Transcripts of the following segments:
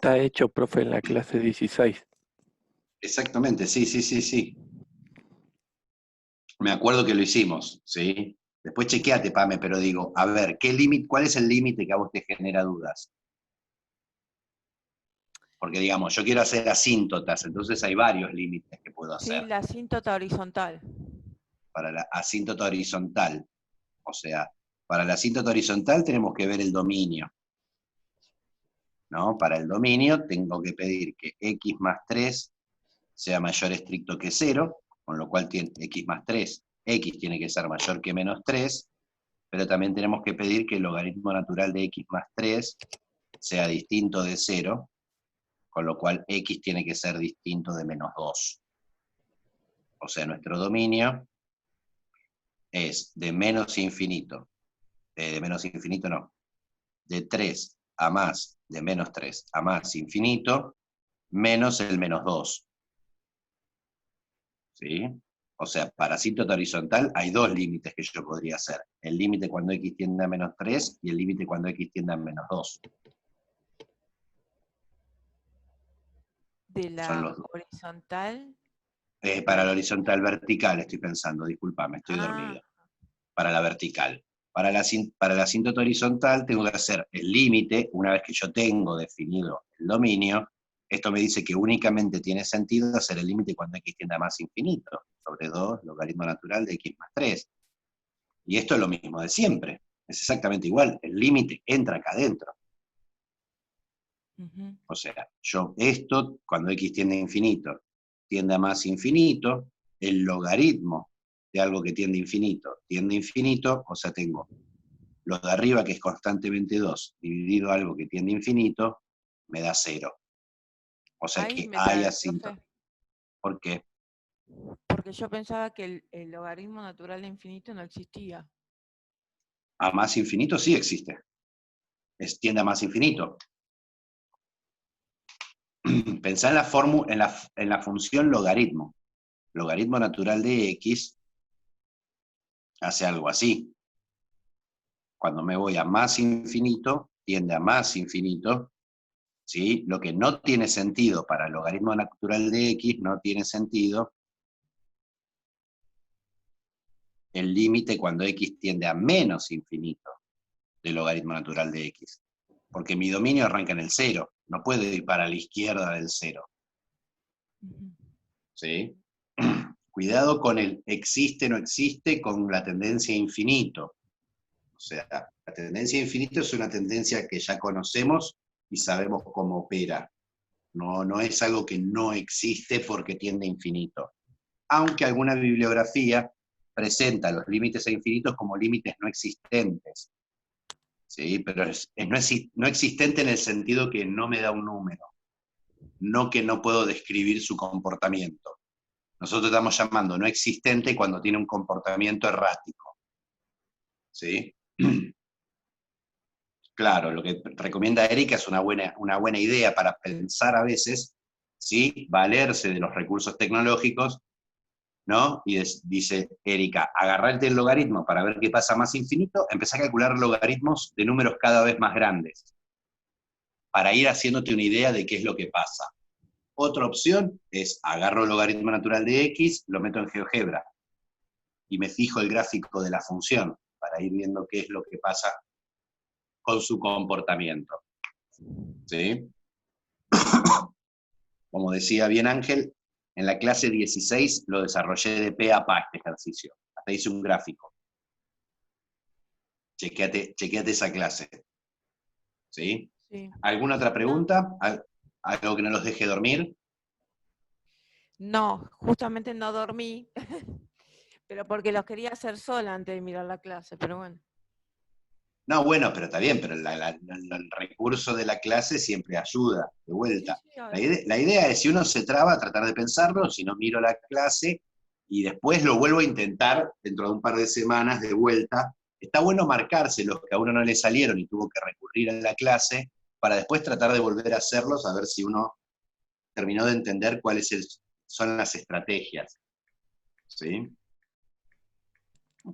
Está hecho, profe, en la clase 16. Exactamente, sí, sí, sí, sí. Me acuerdo que lo hicimos, ¿sí? Después chequeate, Pame, pero digo, a ver, ¿cuál es el límite que a vos te genera dudas? Porque digamos, yo quiero hacer asíntotas, entonces hay varios límites que puedo Sí, hacer la asíntota horizontal. para la asíntota horizontal. O sea, para la asíntota horizontal tenemos que ver el dominio, ¿no? Para el dominio tengo que pedir que x más 3 sea mayor estricto que 0, con lo cual tiene x más 3, x tiene que ser mayor que menos 3, pero también tenemos que pedir que el logaritmo natural de x más 3 sea distinto de 0, con lo cual x tiene que ser distinto de menos 2. O sea, nuestro dominio es de menos infinito, de menos infinito no, de 3 a más, de menos 3 a más infinito, menos el menos 2. ¿Sí? O sea, para asíntota horizontal hay dos límites que yo podría hacer. El límite cuando x tiende a menos 3 y el límite cuando x tiende a menos 2. De Son la los dos. horizontal. Para la horizontal vertical estoy pensando, disculpame, estoy Ah, dormido. Para la vertical. Para la asíntota horizontal tengo que hacer el límite, una vez que yo tengo definido el dominio, esto me dice que únicamente tiene sentido hacer el límite cuando x tiende a más infinito, sobre 2, logaritmo natural de x más 3. Y esto es lo mismo de siempre, es exactamente igual, el límite entra acá adentro. ujú. O sea, yo esto, cuando x tiende a infinito, tiende a más infinito, el logaritmo de algo que tiende a infinito, o sea, tengo los de arriba, que es constantemente 2, dividido algo que tiende a infinito, me da 0. O sea Ahí que me hay perdí, asíntota. profe, ¿Por qué? porque yo pensaba que el logaritmo natural de infinito no existía. A más infinito sí existe. Tiende a más infinito. Pensá en la función logaritmo. Logaritmo natural de x hace algo así. Cuando me voy a más infinito, tiende a más infinito, ¿sí? Lo que no tiene sentido para el logaritmo natural de x, no tiene sentido el límite cuando x tiende a menos infinito del logaritmo natural de x. Porque mi dominio arranca en el 0, no puede ir para la izquierda del 0. Ujú. ¿Sí? Cuidado con el existe, no existe, con la tendencia a infinito. O sea, la tendencia a infinito es una tendencia que ya conocemos y sabemos cómo opera. No, no es algo que no existe porque tiende a infinito. Aunque alguna bibliografía presenta los límites a infinitos como límites no existentes. ¿Sí? Pero no existente en el sentido que no me da un número, no que no puedo describir su comportamiento. Nosotros estamos llamando no existente cuando tiene un comportamiento errático. ¿Sí? Claro, lo que recomienda Erika es una buena idea para pensar a veces, ¿sí? Valerse de los recursos tecnológicos, ¿no? Y dice Erika, agarrarte el logaritmo para ver qué pasa más infinito, empezá a calcular logaritmos de números cada vez más grandes, para ir haciéndote una idea de qué es lo que pasa. Otra opción es agarro el logaritmo natural de x, lo meto en GeoGebra y me fijo el gráfico de la función para ir viendo qué es lo que pasa con su comportamiento. ¿Sí? Como decía bien Ángel, en la clase 16 lo desarrollé de pe a pa este ejercicio. Hasta hice un gráfico. Chequeate esa clase. ¿Sí? Sí. ¿Alguna otra No, pregunta? ¿Algo que no los deje dormir? no, justamente no dormí, pero porque los quería hacer sola antes de mirar la clase, pero bueno. No, bueno, pero está bien, pero el recurso de la clase siempre ayuda, de Sí, vuelta. sí, La idea es, si uno se traba, tratar de pensarlo, si no miro la clase, y después lo vuelvo a intentar dentro de un par de semanas de vuelta. Está bueno marcarse los que a uno no le salieron y tuvo que recurrir a la clase, para después tratar de volver a hacerlos, a ver si uno terminó de entender son las estrategias. ¿Sí?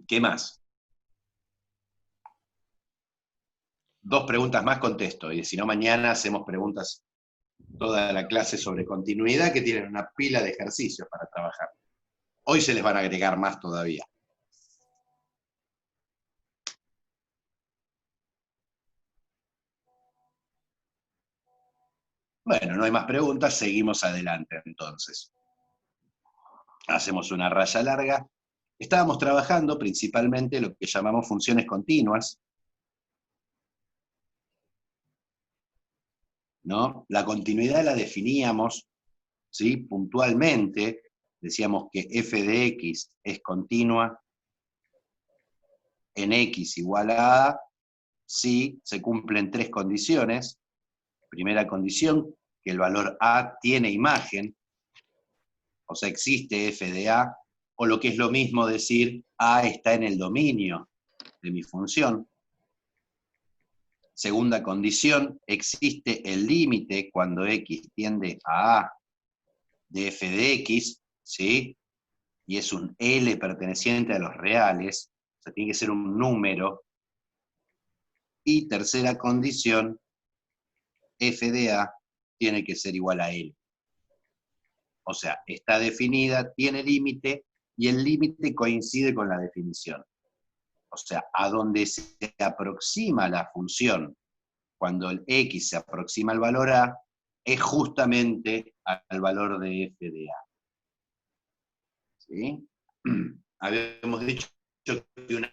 ¿Qué más? Dos preguntas más contesto, y si no mañana hacemos preguntas toda la clase sobre continuidad, que tienen una pila de ejercicios para trabajar. Hoy se les van a agregar más todavía. Bueno, no hay más preguntas, seguimos adelante entonces. Hacemos una raya larga. Estábamos trabajando principalmente lo que llamamos funciones continuas, ¿no? La continuidad la definíamos, ¿sí? Puntualmente, decíamos que f de x es continua en x igual a a, si se cumplen tres condiciones. Primera condición, que el valor a tiene imagen, o sea, existe f de a, o lo que es lo mismo decir, a está en el dominio de mi función. Segunda condición, existe el límite cuando x tiende a de f de x, ¿sí? Y es un L perteneciente a los reales, o sea, tiene que ser un número. Y tercera condición, f de a tiene que ser igual a L. O sea, está definida, tiene límite, y el límite coincide con la definición. O sea, a donde se aproxima la función, cuando el x se aproxima al valor a, es justamente al valor de f de a. ¿Sí? Habíamos dicho que una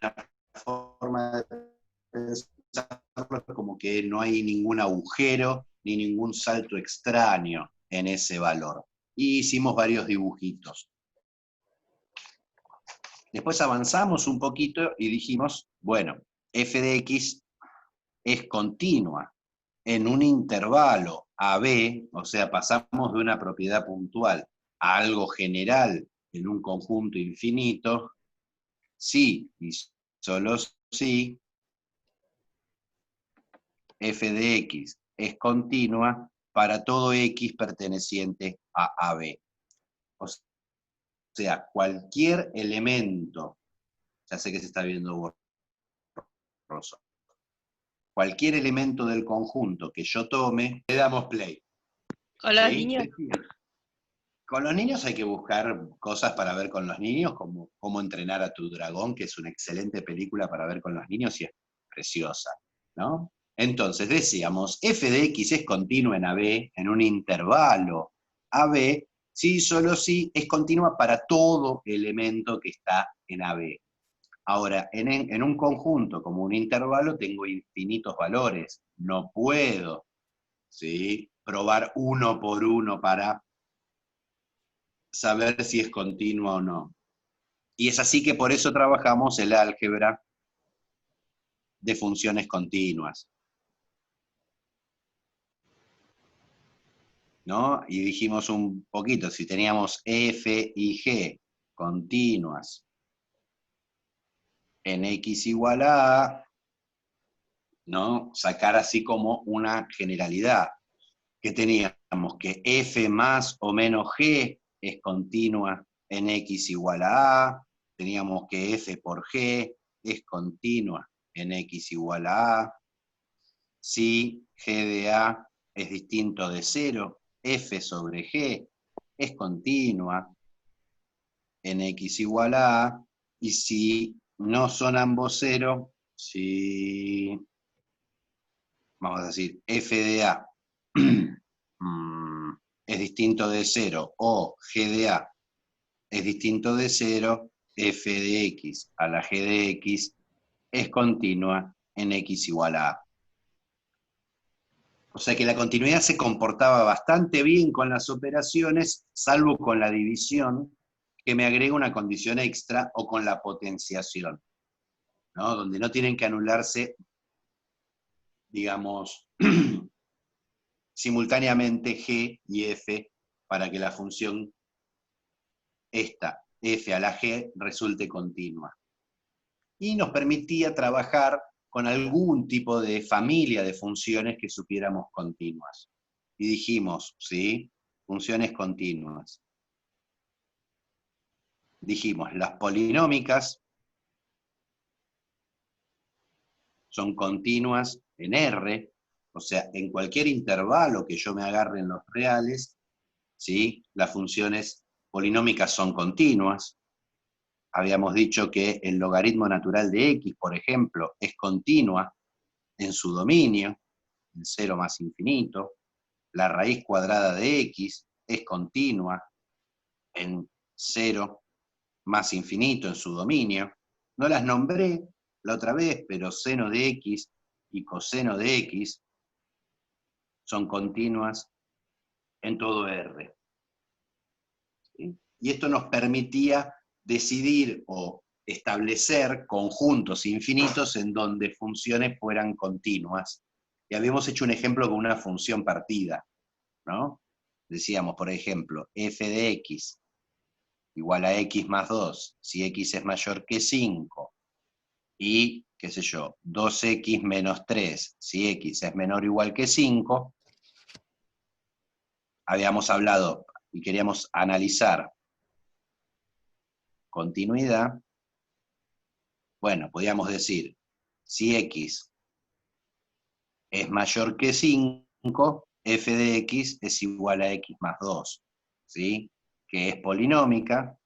forma de pensarlo es como que no hay ningún agujero ni ningún salto extraño en ese valor. Y hicimos varios dibujitos. Después avanzamos un poquito y dijimos, bueno, f de x es continua en un intervalo AB, o sea, pasamos de una propiedad puntual a algo general en un conjunto infinito, si y solo si f de x es continua para todo x perteneciente a AB. O sea, cualquier elemento, ya sé que se está viendo borroso, cualquier elemento del conjunto que yo tome, le damos play. Con los ¿Sí? niños. Con los niños hay que buscar cosas para ver con los niños, como Cómo entrenar a tu dragón, que es una excelente película para ver con los niños y es preciosa, ¿no? Entonces decíamos, f de x es continua en AB, en un intervalo AB, si solo si es continua para todo elemento que está en AB. Ahora, en un conjunto como un intervalo tengo infinitos valores, no puedo, ¿sí?, probar uno por uno para saber si es continua o no. Y es así que por eso trabajamos el álgebra de funciones continuas, ¿no? Y dijimos un poquito, si teníamos f y g continuas en x igual a, ¿no? Sacar así como una generalidad, que teníamos que f más o menos g es continua en x igual a, teníamos que f por g es continua en x igual a, si g de a es distinto de 0, f sobre g es continua en x igual a, y si no son ambos 0, si, vamos a decir, f de a es distinto de 0, o g de a es distinto de 0, f de x a la g de x es continua en x igual a. O sea que la continuidad se comportaba bastante bien con las operaciones, salvo con la división, que me agrega una condición extra, o con la potenciación, ¿no? Donde no tienen que anularse, digamos, simultáneamente g y f para que la función esta, f a la g, resulte continua. Y nos permitía trabajar con algún tipo de familia de funciones que supiéramos continuas. Y dijimos, ¿sí?, funciones continuas. Dijimos, las polinómicas son continuas en R, O sea, en cualquier intervalo que yo me agarre en los reales, ¿sí? Las funciones polinómicas son continuas. Habíamos dicho que el logaritmo natural de x, por ejemplo, es continua en su dominio, en 0 más infinito. La raíz cuadrada de x es continua en 0 más infinito en su dominio. No las nombré la otra vez, pero seno de x y coseno de x son continuas en todo R. ¿Sí? Y esto nos permitía decidir o establecer conjuntos infinitos en donde funciones fueran continuas. Y habíamos hecho un ejemplo con una función partida, ¿no? Decíamos, por ejemplo, f de x igual a x más 2, si x es mayor que 5, y, qué sé yo, 2x menos 3, si x es menor o igual que 5, habíamos hablado y queríamos analizar continuidad. Bueno, podíamos decir, si x es mayor que 5, f de x es igual a x más 2, ¿sí? Que es polinómica.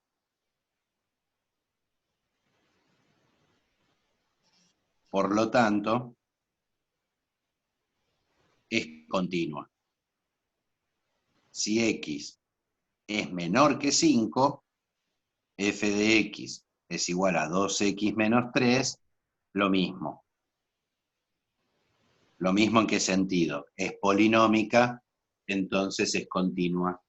Por lo tanto, es continua. Si x es menor que 5, f de x es igual a 2x menos 3, lo mismo. ¿Lo mismo en qué sentido? Es polinómica, entonces es continua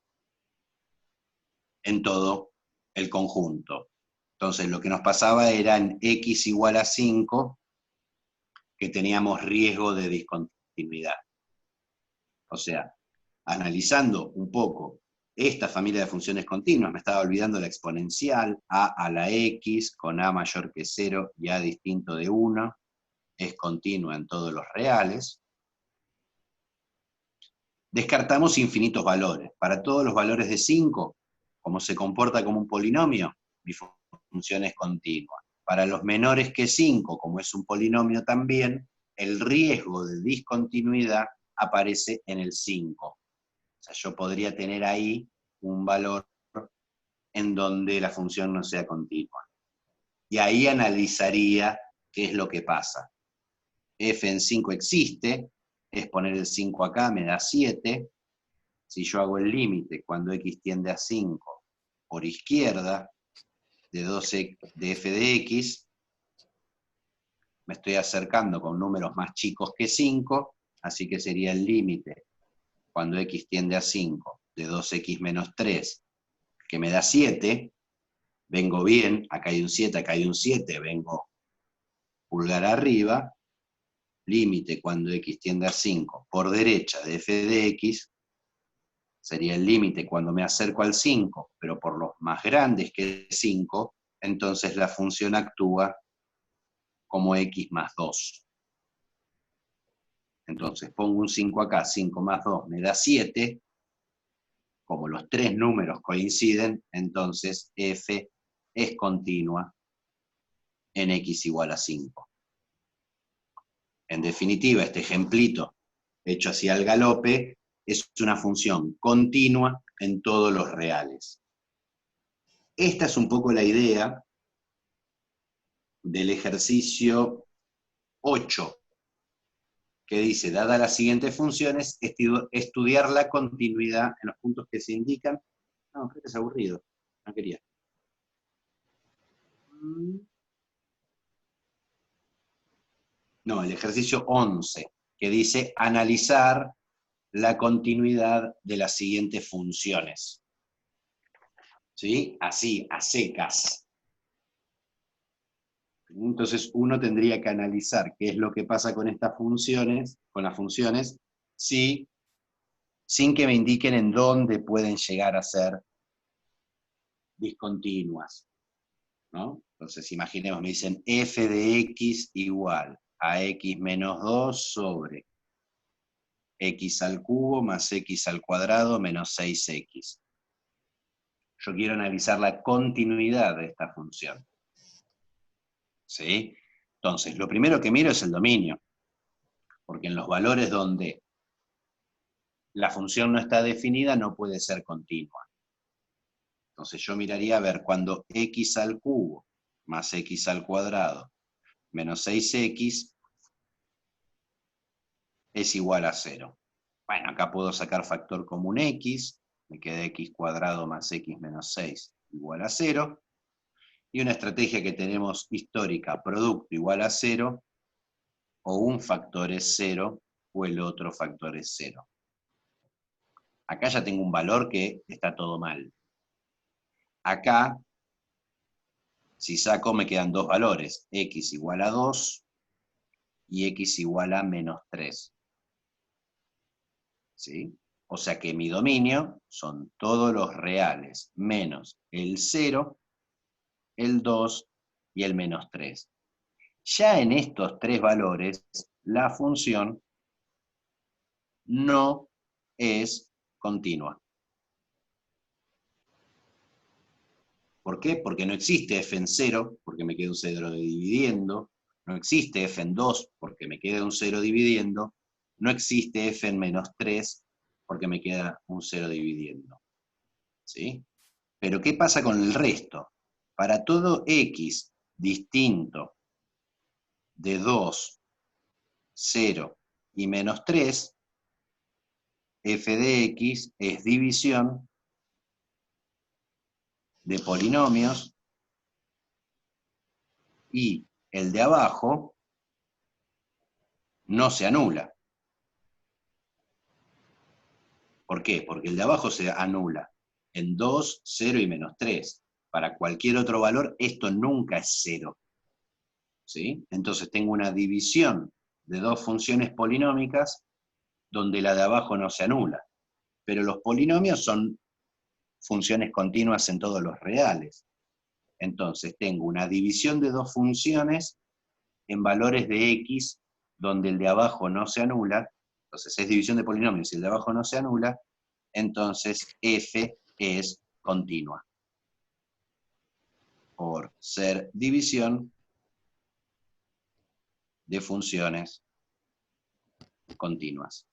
en todo el conjunto. Entonces lo que nos pasaba era en x igual a 5, que teníamos riesgo de discontinuidad. O sea, analizando un poco esta familia de funciones continuas, me estaba olvidando la exponencial, a la x con a mayor que 0 y a distinto de 1, es continua en todos los reales. Descartamos infinitos valores. Para todos los valores de 5, como se comporta como un polinomio, mi función es continua. Para los menores que 5, como es un polinomio también, el riesgo de discontinuidad aparece en el 5. O sea, yo podría tener ahí un valor en donde la función no sea continua. Y ahí analizaría qué es lo que pasa. F en 5 existe, es poner el 5 acá, me da 7. Si yo hago el límite cuando x tiende a 5 por izquierda de 12 de f de x, me estoy acercando con números más chicos que 5, así que sería el límite cuando x tiende a 5 de 2x menos 3, que me da 7, vengo bien, acá hay un 7, acá hay un 7, vengo pulgar arriba, límite cuando x tiende a 5 por derecha de f de x, sería el límite cuando me acerco al 5, pero por los más grandes que 5, entonces la función actúa como x más 2. Entonces pongo un 5 acá, 5 más 2 me da 7, como los tres números coinciden, entonces f es continua en x igual a 5. En definitiva, este ejemplito hecho así al galope es una función continua en todos los reales. Esta es un poco la idea del ejercicio 8, que dice, dadas las siguientes funciones, estudiar la continuidad en los puntos que se indican. No, creo que es aburrido, no quería. No, el ejercicio 11, que dice analizar la continuidad de las siguientes funciones. ¿Sí? Así, a secas. Entonces uno tendría que analizar qué es lo que pasa con estas funciones, con las funciones, sin que me indiquen en dónde pueden llegar a ser discontinuas, ¿no? Entonces imaginemos, me dicen f de x igual a x menos 2 sobre x al cubo más x al cuadrado menos 6x. Yo quiero analizar la continuidad de esta función. ¿Sí? Entonces, lo primero que miro es el dominio. Porque en los valores donde la función no está definida no puede ser continua. Entonces yo miraría a ver cuando x al cubo más x al cuadrado menos 6x es igual a 0. Bueno, acá puedo sacar factor común x, me queda x cuadrado más x menos 6 igual a 0. Y una estrategia que tenemos histórica, producto igual a 0, o un factor es 0, o el otro factor es 0. Acá ya tengo un valor que está todo mal. Acá, si saco, me quedan dos valores, x igual a 2 y x igual a menos 3. ¿Sí? O sea que mi dominio son todos los reales, menos el 0, el 2 y el menos 3. Ya en estos tres valores, la función no es continua. ¿Por qué? Porque no existe f en 0, porque me queda un 0 dividiendo. No existe f en 2, porque me queda un 0 dividiendo. No existe f en menos 3, porque me queda un 0 dividiendo. ¿Sí? Pero ¿qué pasa con el resto? Para todo x distinto de 2, 0 y menos 3, f de x es división de polinomios y el de abajo no se anula. ¿Por qué? Porque el de abajo se anula en 2, 0 y menos 3. Para cualquier otro valor esto nunca es 0. ¿Sí? Entonces tengo una división de dos funciones polinómicas donde la de abajo no se anula. Pero los polinomios son funciones continuas en todos los reales. Entonces tengo una división de dos funciones en valores de x donde el de abajo no se anula. Entonces es división de polinomios y el de abajo no se anula. Entonces f es continua. Por ser división de funciones continuas.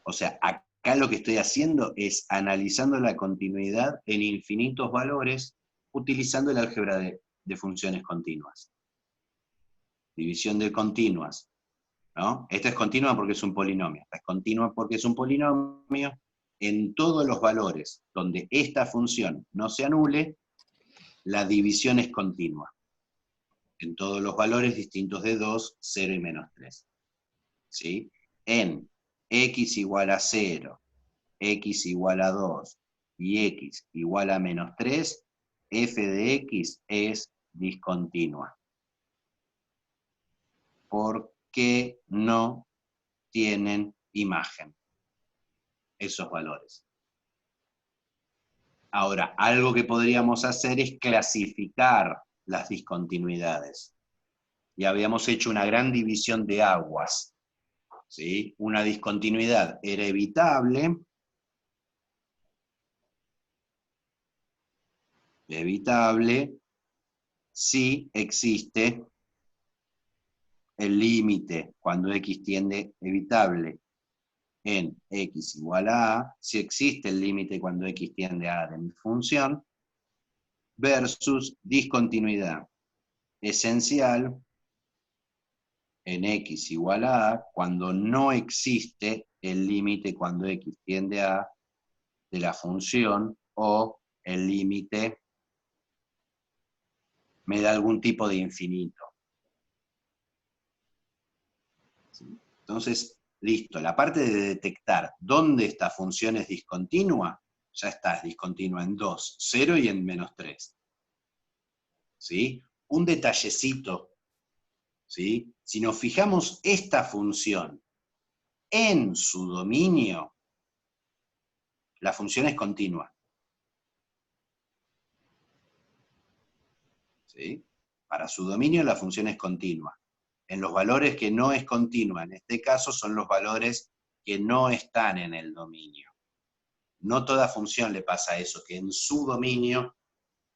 O sea, acá lo que estoy haciendo es analizando la continuidad en infinitos valores utilizando el álgebra de funciones continuas. División de continuas, ¿no? Esta es continua porque es un polinomio. Esta es continua porque es un polinomio. En todos los valores donde esta función no se anule, la división es continua. En todos los valores distintos de 2, 0 y menos 3. ¿Sí? En x igual a 0, x igual a 2 y x igual a menos 3, f de x es discontinua. Porque no tienen imagen esos valores. Ahora, algo que podríamos hacer es clasificar las discontinuidades. Y habíamos hecho una gran división de aguas. ¿Sí? Una discontinuidad era evitable si existe el límite cuando x tiende evitable en x igual a, si existe el límite cuando x tiende a de mi función, versus discontinuidad esencial en x igual a cuando no existe el límite cuando x tiende a de la función o el límite me da algún tipo de infinito. Entonces, listo, la parte de detectar dónde esta función es discontinua, ya está, es discontinua en 2, 0 y en menos 3. ¿Sí? Un detallecito, ¿sí? Si nos fijamos esta función en su dominio, la función es continua. ¿Sí? Para su dominio la función es continua. En los valores que no es continua, en este caso son los valores que no están en el dominio. No toda función le pasa eso, que en su dominio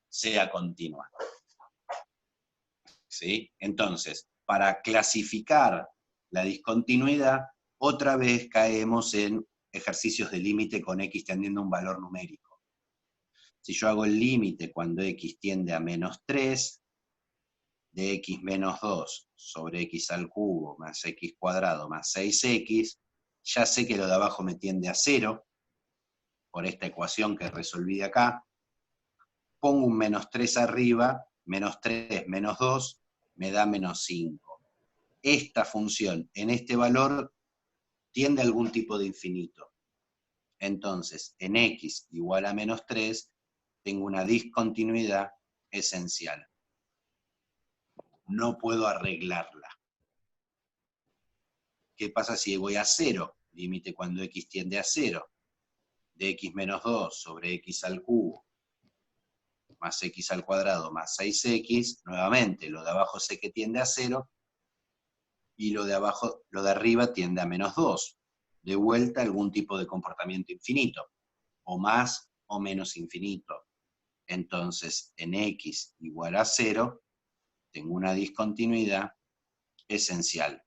sea continua. ¿Sí? Entonces, para clasificar la discontinuidad, otra vez caemos en ejercicios de límite con x tendiendo a un valor numérico. Si yo hago el límite cuando x tiende a -3, de x menos 2 sobre x al cubo más x cuadrado más 6x, ya sé que lo de abajo me tiende a 0, por esta ecuación que resolví de acá. Pongo un -3 arriba, -3 menos 2, me da -5. Esta función en este valor tiende a algún tipo de infinito. Entonces, en x igual a -3, tengo una discontinuidad esencial. No puedo arreglarla. ¿Qué pasa si voy a 0? Límite cuando x tiende a 0. De x menos 2 sobre x al cubo más x al cuadrado más 6x, nuevamente, lo de abajo sé que tiende a 0, y lo de abajo, lo de arriba tiende a -2. De vuelta algún tipo de comportamiento infinito, o más o menos infinito. Entonces, en x igual a 0, tengo una discontinuidad esencial.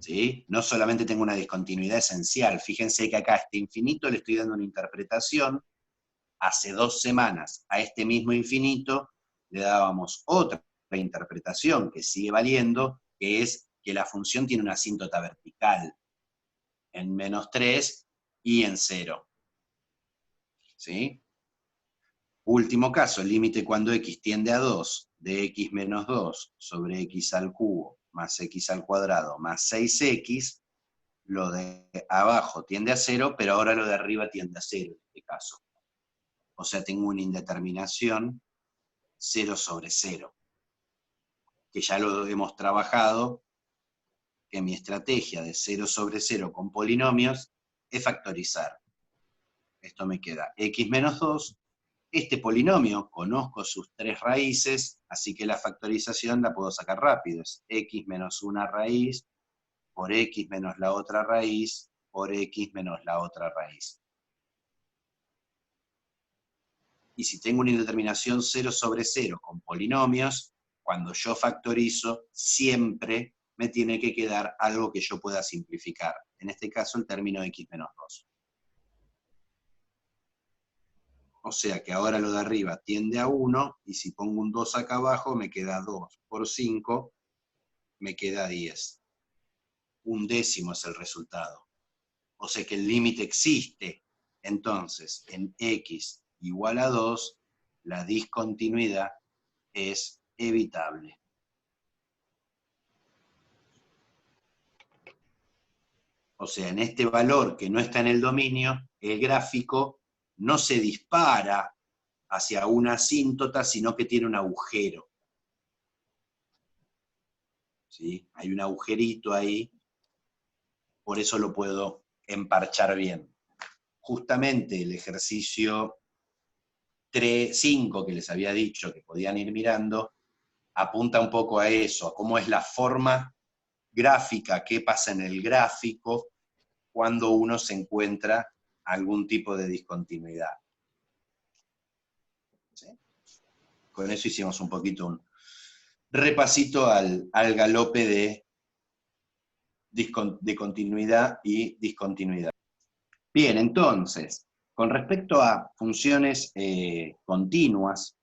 ¿Sí? No solamente tengo una discontinuidad esencial, fíjense que acá a este infinito le estoy dando una interpretación. Hace 2 semanas a este mismo infinito le dábamos otra interpretación que sigue valiendo, que es que la función tiene una asíntota vertical en -3 y en 0. ¿Sí? Último caso, el límite cuando x tiende a 2, de x menos 2 sobre x al cubo más x al cuadrado más 6x, lo de abajo tiende a 0, pero ahora lo de arriba tiende a 0 en este caso. O sea, tengo una indeterminación 0 sobre 0, que ya lo hemos trabajado, que mi estrategia de 0 sobre 0 con polinomios es factorizar. Esto me queda x menos 2. Este polinomio, conozco sus 3 raíces, así que la factorización la puedo sacar rápido. Es x menos una raíz por x menos la otra raíz por x menos la otra raíz. Y si tengo una indeterminación 0 sobre 0 con polinomios, cuando yo factorizo, siempre me tiene que quedar algo que yo pueda simplificar. En este caso, el término x menos 2. O sea que ahora lo de arriba tiende a 1, y si pongo un 2 acá abajo, me queda 2 por 5, me queda 10. Un décimo es el resultado. O sea que el límite existe. Entonces, en x igual a 2, la discontinuidad es evitable. O sea, en este valor que no está en el dominio, el gráfico no se dispara hacia una asíntota, sino que tiene un agujero. ¿Sí? Hay un agujerito ahí, por eso lo puedo emparchar bien. Justamente el ejercicio 5 que les había dicho que podían ir mirando, apunta un poco a eso, a cómo es la forma gráfica, qué pasa en el gráfico cuando uno se encuentra algún tipo de discontinuidad. ¿Sí? Con eso hicimos un poquito un repasito al galope de continuidad y discontinuidad. Bien, entonces, con respecto a funciones continuas,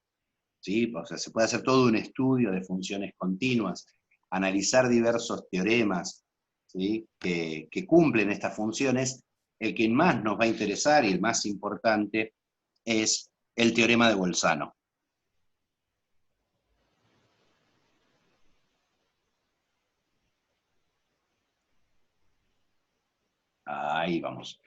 ¿sí? O sea, se puede hacer todo un estudio de funciones continuas, analizar diversos teoremas, ¿sí? que cumplen estas funciones. El que más nos va a interesar y el más importante es el teorema de Bolzano. Ahí vamos.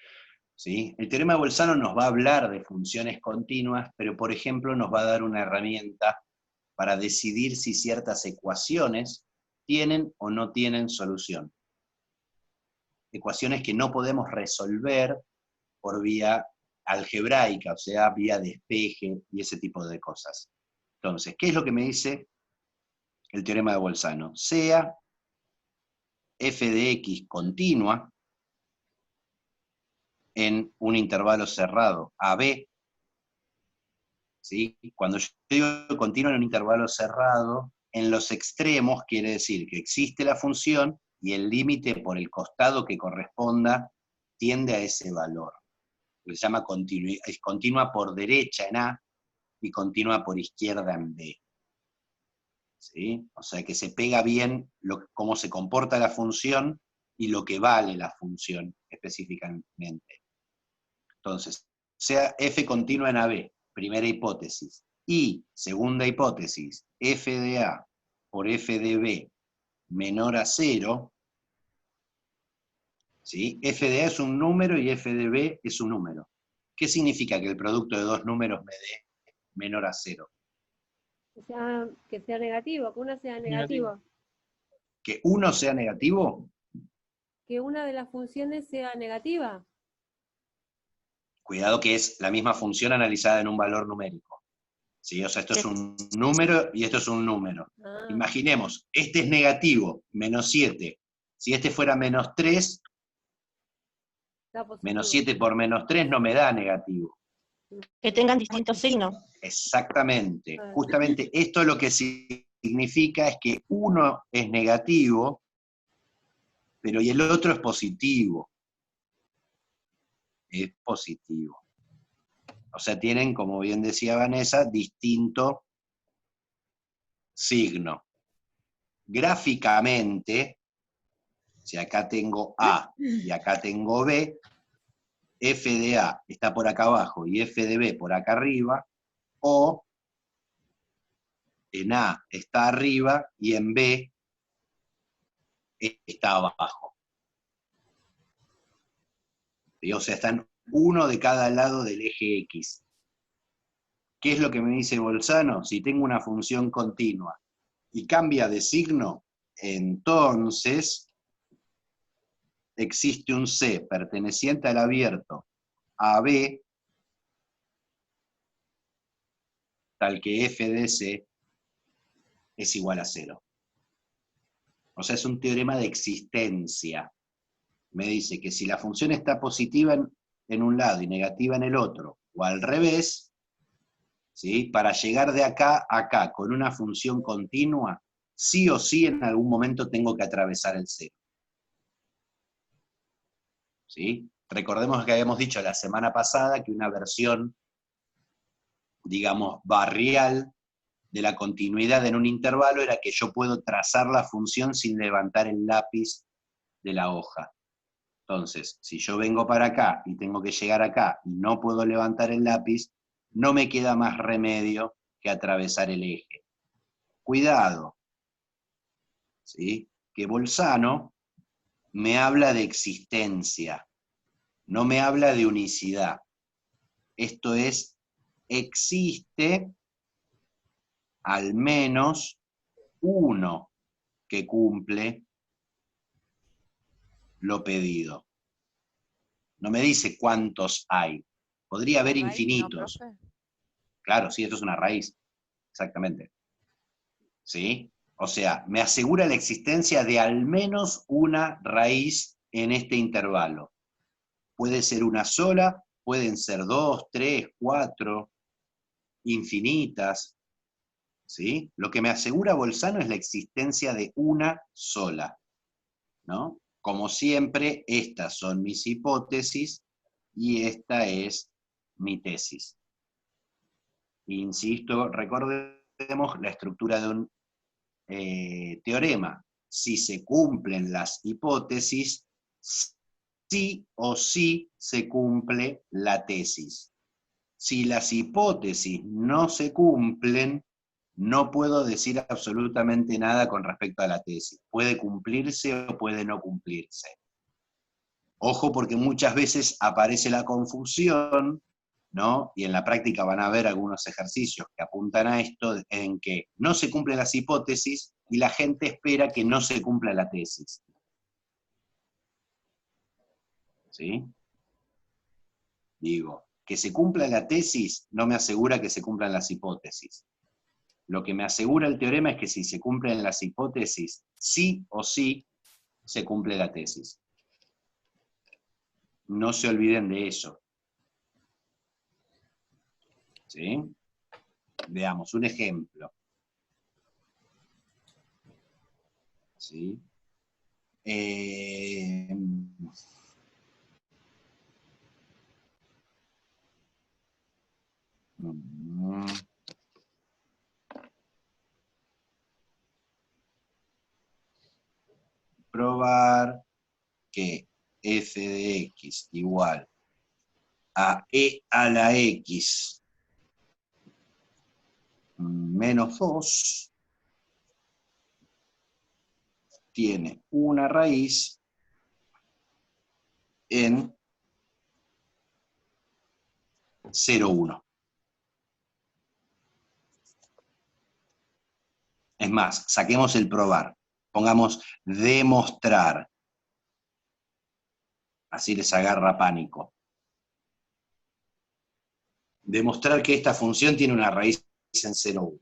¿Sí? El teorema de Bolzano nos va a hablar de funciones continuas, pero por ejemplo nos va a dar una herramienta para decidir si ciertas ecuaciones tienen o no tienen solución. Ecuaciones que no podemos resolver por vía algebraica, o sea, vía despeje y ese tipo de cosas. Entonces, ¿qué es lo que me dice el teorema de Bolzano? Sea f de x continua en un intervalo cerrado AB, ¿sí? Cuando yo digo continua en un intervalo cerrado, en los extremos quiere decir que existe la función y el límite por el costado que corresponda tiende a ese valor. Se llama es continua por derecha en A y continua por izquierda en B. ¿Sí? O sea que se pega bien cómo se comporta la función y lo que vale la función específicamente. Entonces, sea f continua en AB, primera hipótesis, y segunda hipótesis, f de A por f de B menor a 0, ¿sí? F de A es un número y f de B es un número. ¿Qué significa que el producto de dos números me dé menor a 0? Que sea negativo, que uno sea negativo. ¿Que uno sea negativo? Que una de las funciones sea negativa. Cuidado que es la misma función analizada en un valor numérico. ¿Sí? O sea, esto es un número y esto es un número. Ah, Imaginemos, este es negativo, menos 7. Si este fuera menos 3, está positivo. menos 7 por menos 3 no me da negativo. Que tengan distintos signos. Exactamente. Ah. Justamente esto lo que significa es que uno es negativo, pero y el otro es positivo. Es positivo. O sea, tienen, como bien decía Vanessa, distinto signo. Gráficamente, si acá tengo A y acá tengo B, f de A está por acá abajo y f de B por acá arriba, o en A está arriba y en B está abajo. ¿Sí? O sea, están uno de cada lado del eje X. ¿Qué es lo que me dice Bolzano? Si tengo una función continua y cambia de signo, entonces existe un C perteneciente al abierto AB, tal que f de C es igual a 0. O sea, es un teorema de existencia. Me dice que si la función está positiva en un lado y negativa en el otro, o al revés, ¿sí? Para llegar de acá a acá con una función continua, sí o sí en algún momento tengo que atravesar el 0. ¿Sí? Recordemos que habíamos dicho la semana pasada que una versión, digamos, barrial de la continuidad en un intervalo era que yo puedo trazar la función sin levantar el lápiz de la hoja. Entonces, si yo vengo para acá y tengo que llegar acá y no puedo levantar el lápiz, no me queda más remedio que atravesar el eje. Cuidado, ¿sí? Que Bolzano me habla de existencia, no me habla de unicidad. Esto es, existe al menos uno que cumple lo pedido. No me dice cuántos hay. Podría haber Raíz, ¿no, infinitos. profe? Claro, sí, esto es una raíz. Exactamente. ¿Sí? O sea, me asegura la existencia de al menos una raíz en este intervalo. Puede ser una sola, pueden ser 2, 3, 4, infinitas. ¿Sí? Lo que me asegura Bolzano es la existencia de una sola, ¿no? Como siempre, estas son mis hipótesis y esta es mi tesis. Insisto, recordemos la estructura de un teorema. Si se cumplen las hipótesis, sí o sí se cumple la tesis. Si las hipótesis no se cumplen, no puedo decir absolutamente nada con respecto a la tesis. Puede cumplirse o puede no cumplirse. Ojo, porque muchas veces aparece la confusión, ¿no? Y en la práctica van a ver algunos ejercicios que apuntan a esto, en que no se cumplen las hipótesis y la gente espera que no se cumpla la tesis. ¿Sí? Digo, que se cumpla la tesis no me asegura que se cumplan las hipótesis. Lo que me asegura el teorema es que si se cumplen las hipótesis, sí o sí se cumple la tesis. No se olviden de eso. ¿Sí? Veamos un ejemplo. ¿sí? Probar que f de x igual a e a la x menos 2 tiene una raíz en 0,1. Es más, saquemos el probar. Pongamos demostrar. Así les agarra pánico. Demostrar que esta función tiene una raíz en 0,1.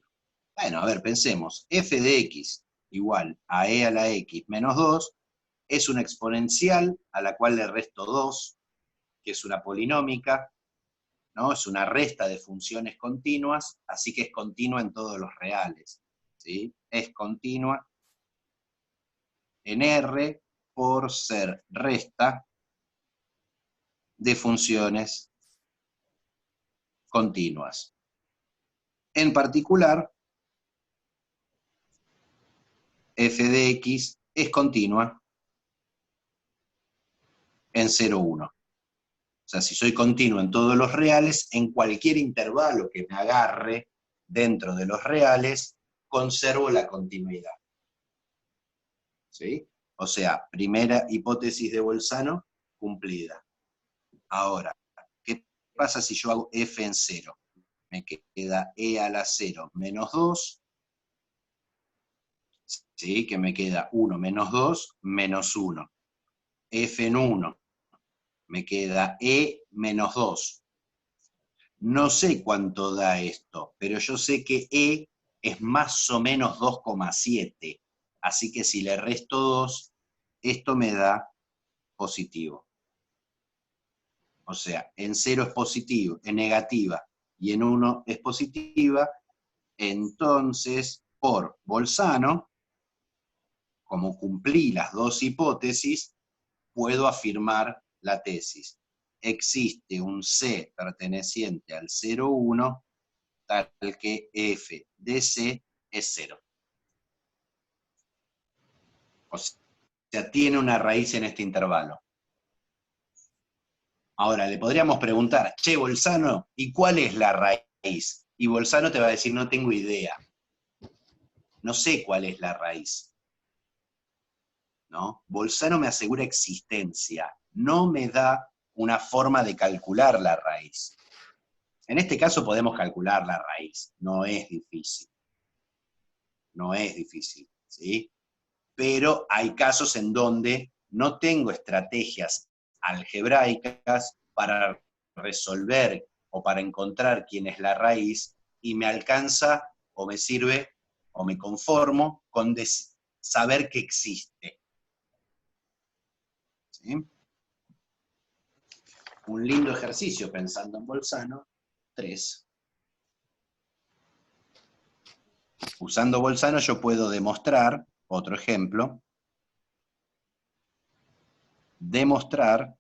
Bueno, a ver, pensemos. F de x igual a e a la x menos 2 es una exponencial a la cual le resto 2, que es una polinómica, ¿no? Es una resta de funciones continuas, así que es continua en todos los reales, ¿sí? Es continua en R por ser resta de funciones continuas. En particular, f de x es continua en 0,1. O sea, si soy continuo en todos los reales, en cualquier intervalo que me agarre dentro de los reales, conservo la continuidad. ¿Sí? O sea, primera hipótesis de Bolzano cumplida. Ahora, ¿qué pasa si yo hago f en 0? Me queda e a la 0 menos 2, ¿sí? Que me queda 1 menos 2 menos 1. F en 1, me queda e menos 2. No sé cuánto da esto, pero yo sé que e es más o menos 2,7. Así que si le resto 2, esto me da positivo. O sea, en 0 es positivo, en negativa, y en 1 es positiva. Entonces, por Bolzano, como cumplí las dos hipótesis, puedo afirmar la tesis. Existe un C perteneciente al 0,1 tal que f de C es 0. O sea, tiene una raíz en este intervalo. Ahora, le podríamos preguntar, che, Bolzano, ¿y cuál es la raíz? Y Bolzano te va a decir, no tengo idea. No sé cuál es la raíz. ¿No? Bolzano me asegura existencia, no me da una forma de calcular la raíz. En este caso podemos calcular la raíz, no es difícil. No es difícil, ¿sí? Pero hay casos en donde no tengo estrategias algebraicas para resolver o para encontrar quién es la raíz, y me alcanza o me sirve o me conformo con saber que existe. ¿Sí? Un lindo ejercicio pensando en Bolzano, 3. Usando Bolzano yo puedo demostrar, otro ejemplo, demostrar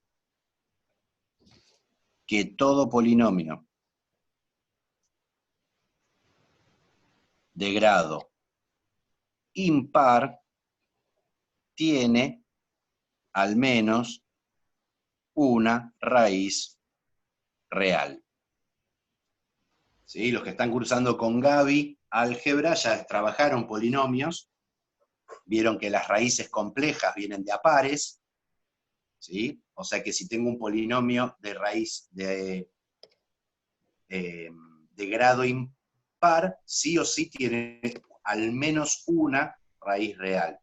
que todo polinomio de grado impar tiene al menos una raíz real. ¿Sí? Los que están cursando con Gaby álgebra ya trabajaron polinomios, vieron que las raíces complejas vienen de a pares, ¿sí? O sea que si tengo un polinomio de raíz de grado impar, sí o sí tiene al menos una raíz real.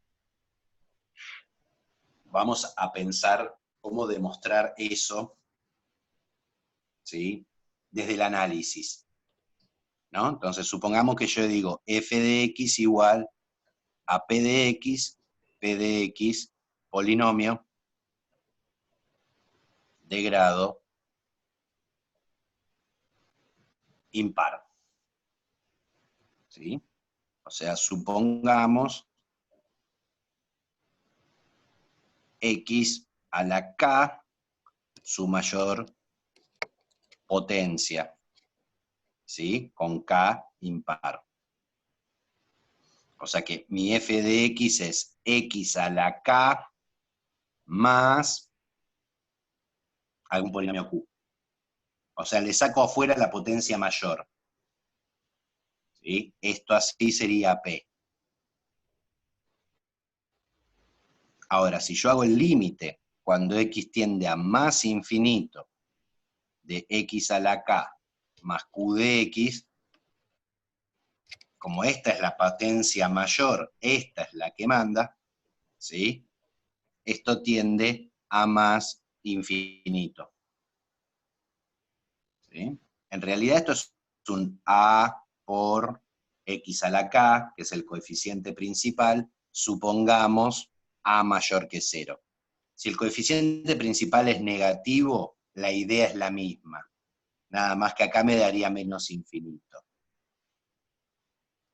Vamos a pensar cómo demostrar eso, ¿sí? Desde el análisis, ¿no? Entonces, supongamos que yo digo f de x igual a p de x, polinomio de grado impar. ¿Sí? O sea, supongamos x a la k, su mayor potencia, ¿sí? Con k impar. O sea que mi f de x es x a la k más algún polinomio q. O sea, le saco afuera la potencia mayor. ¿Sí? Esto así sería P. Ahora, si yo hago el límite cuando x tiende a más infinito de x a la k más q de x, como esta es la potencia mayor, esta es la que manda, ¿sí? Esto tiende a más infinito. ¿Sí? En realidad esto es un a por x a la k, que es el coeficiente principal, supongamos a mayor que 0. Si el coeficiente principal es negativo, la idea es la misma. Nada más que acá me daría menos infinito.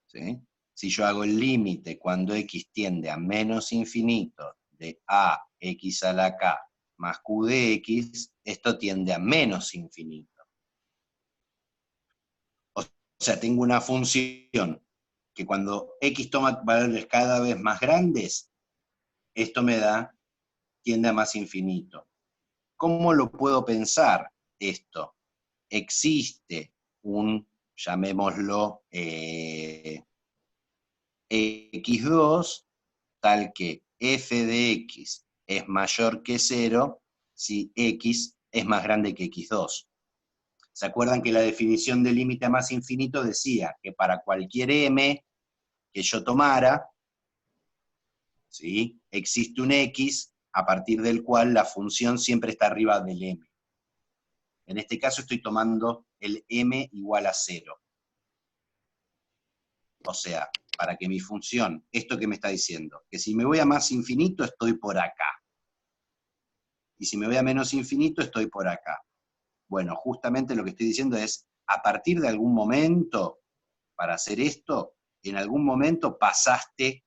¿Sí? Si yo hago el límite cuando x tiende a menos infinito de a x a la k más q de x, esto tiende a menos infinito. O sea, tengo una función que cuando x toma valores cada vez más grandes, esto me da, tiende a más infinito. ¿Cómo lo puedo pensar esto? Existe un, llamémoslo, x2, tal que f de x es mayor que 0 si x es más grande que x2. ¿Se acuerdan que la definición de límite a más infinito decía que para cualquier m que yo tomara, ¿sí? Existe un x a partir del cual la función siempre está arriba del m. En este caso estoy tomando el m igual a 0. O sea, para que mi función, esto que me está diciendo, que si me voy a más infinito estoy por acá. Y si me voy a menos infinito estoy por acá. Bueno, justamente lo que estoy diciendo es, a partir de algún momento, para hacer esto, en algún momento pasaste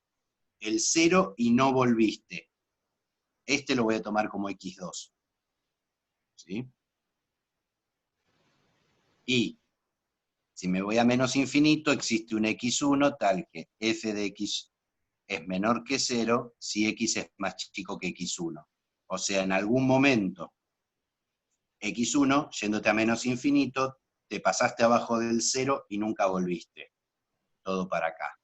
el 0 y no volviste. Este lo voy a tomar como x2. ¿Sí? Y si me voy a menos infinito, existe un x1 tal que f de x es menor que 0 si x es más chico que x1. O sea, en algún momento, x1, yéndote a menos infinito, te pasaste abajo del 0 y nunca volviste. Todo para acá.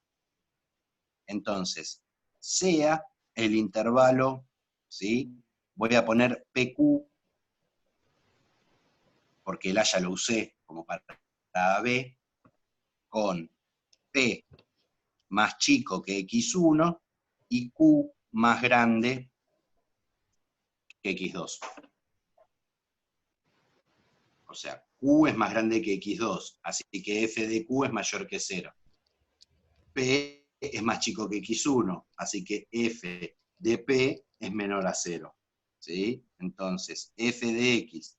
Entonces, sea el intervalo, ¿sí? Voy a poner PQ, porque el A ya lo usé como para B, con P más chico que x1 y Q más grande que x2. O sea, Q es más grande que x2, así que f de Q es mayor que 0. P es más chico que x1, así que f de P es menor a 0. ¿Sí? Entonces, f de x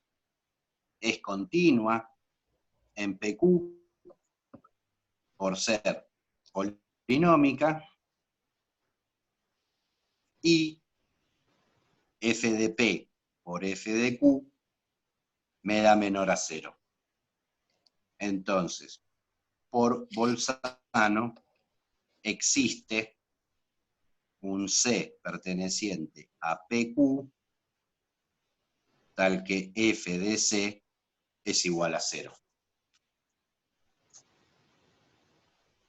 es continua en PQ por ser polinómica y f de P por f de Q me da menor a 0. Entonces, por Bolzano existe un C perteneciente a PQ tal que f de C es igual a 0.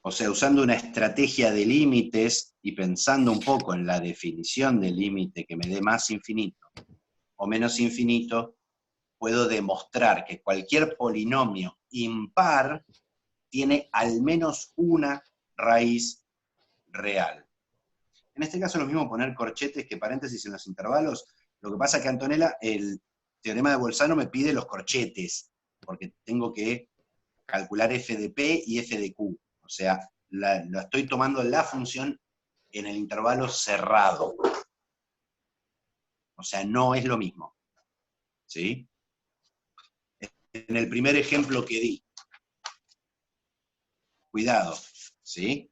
O sea, usando una estrategia de límites y pensando un poco en la definición del límite que me dé más infinito o menos infinito, puedo demostrar que cualquier polinomio impar tiene al menos una raíz real. En este caso es lo mismo poner corchetes que paréntesis en los intervalos. Lo que pasa es que, Antonella, el teorema de Bolzano me pide los corchetes, porque tengo que calcular f de P y f de Q. O sea, lo estoy tomando la función en el intervalo cerrado. O sea, no es lo mismo. ¿Sí? En el primer ejemplo que di, cuidado, ¿sí?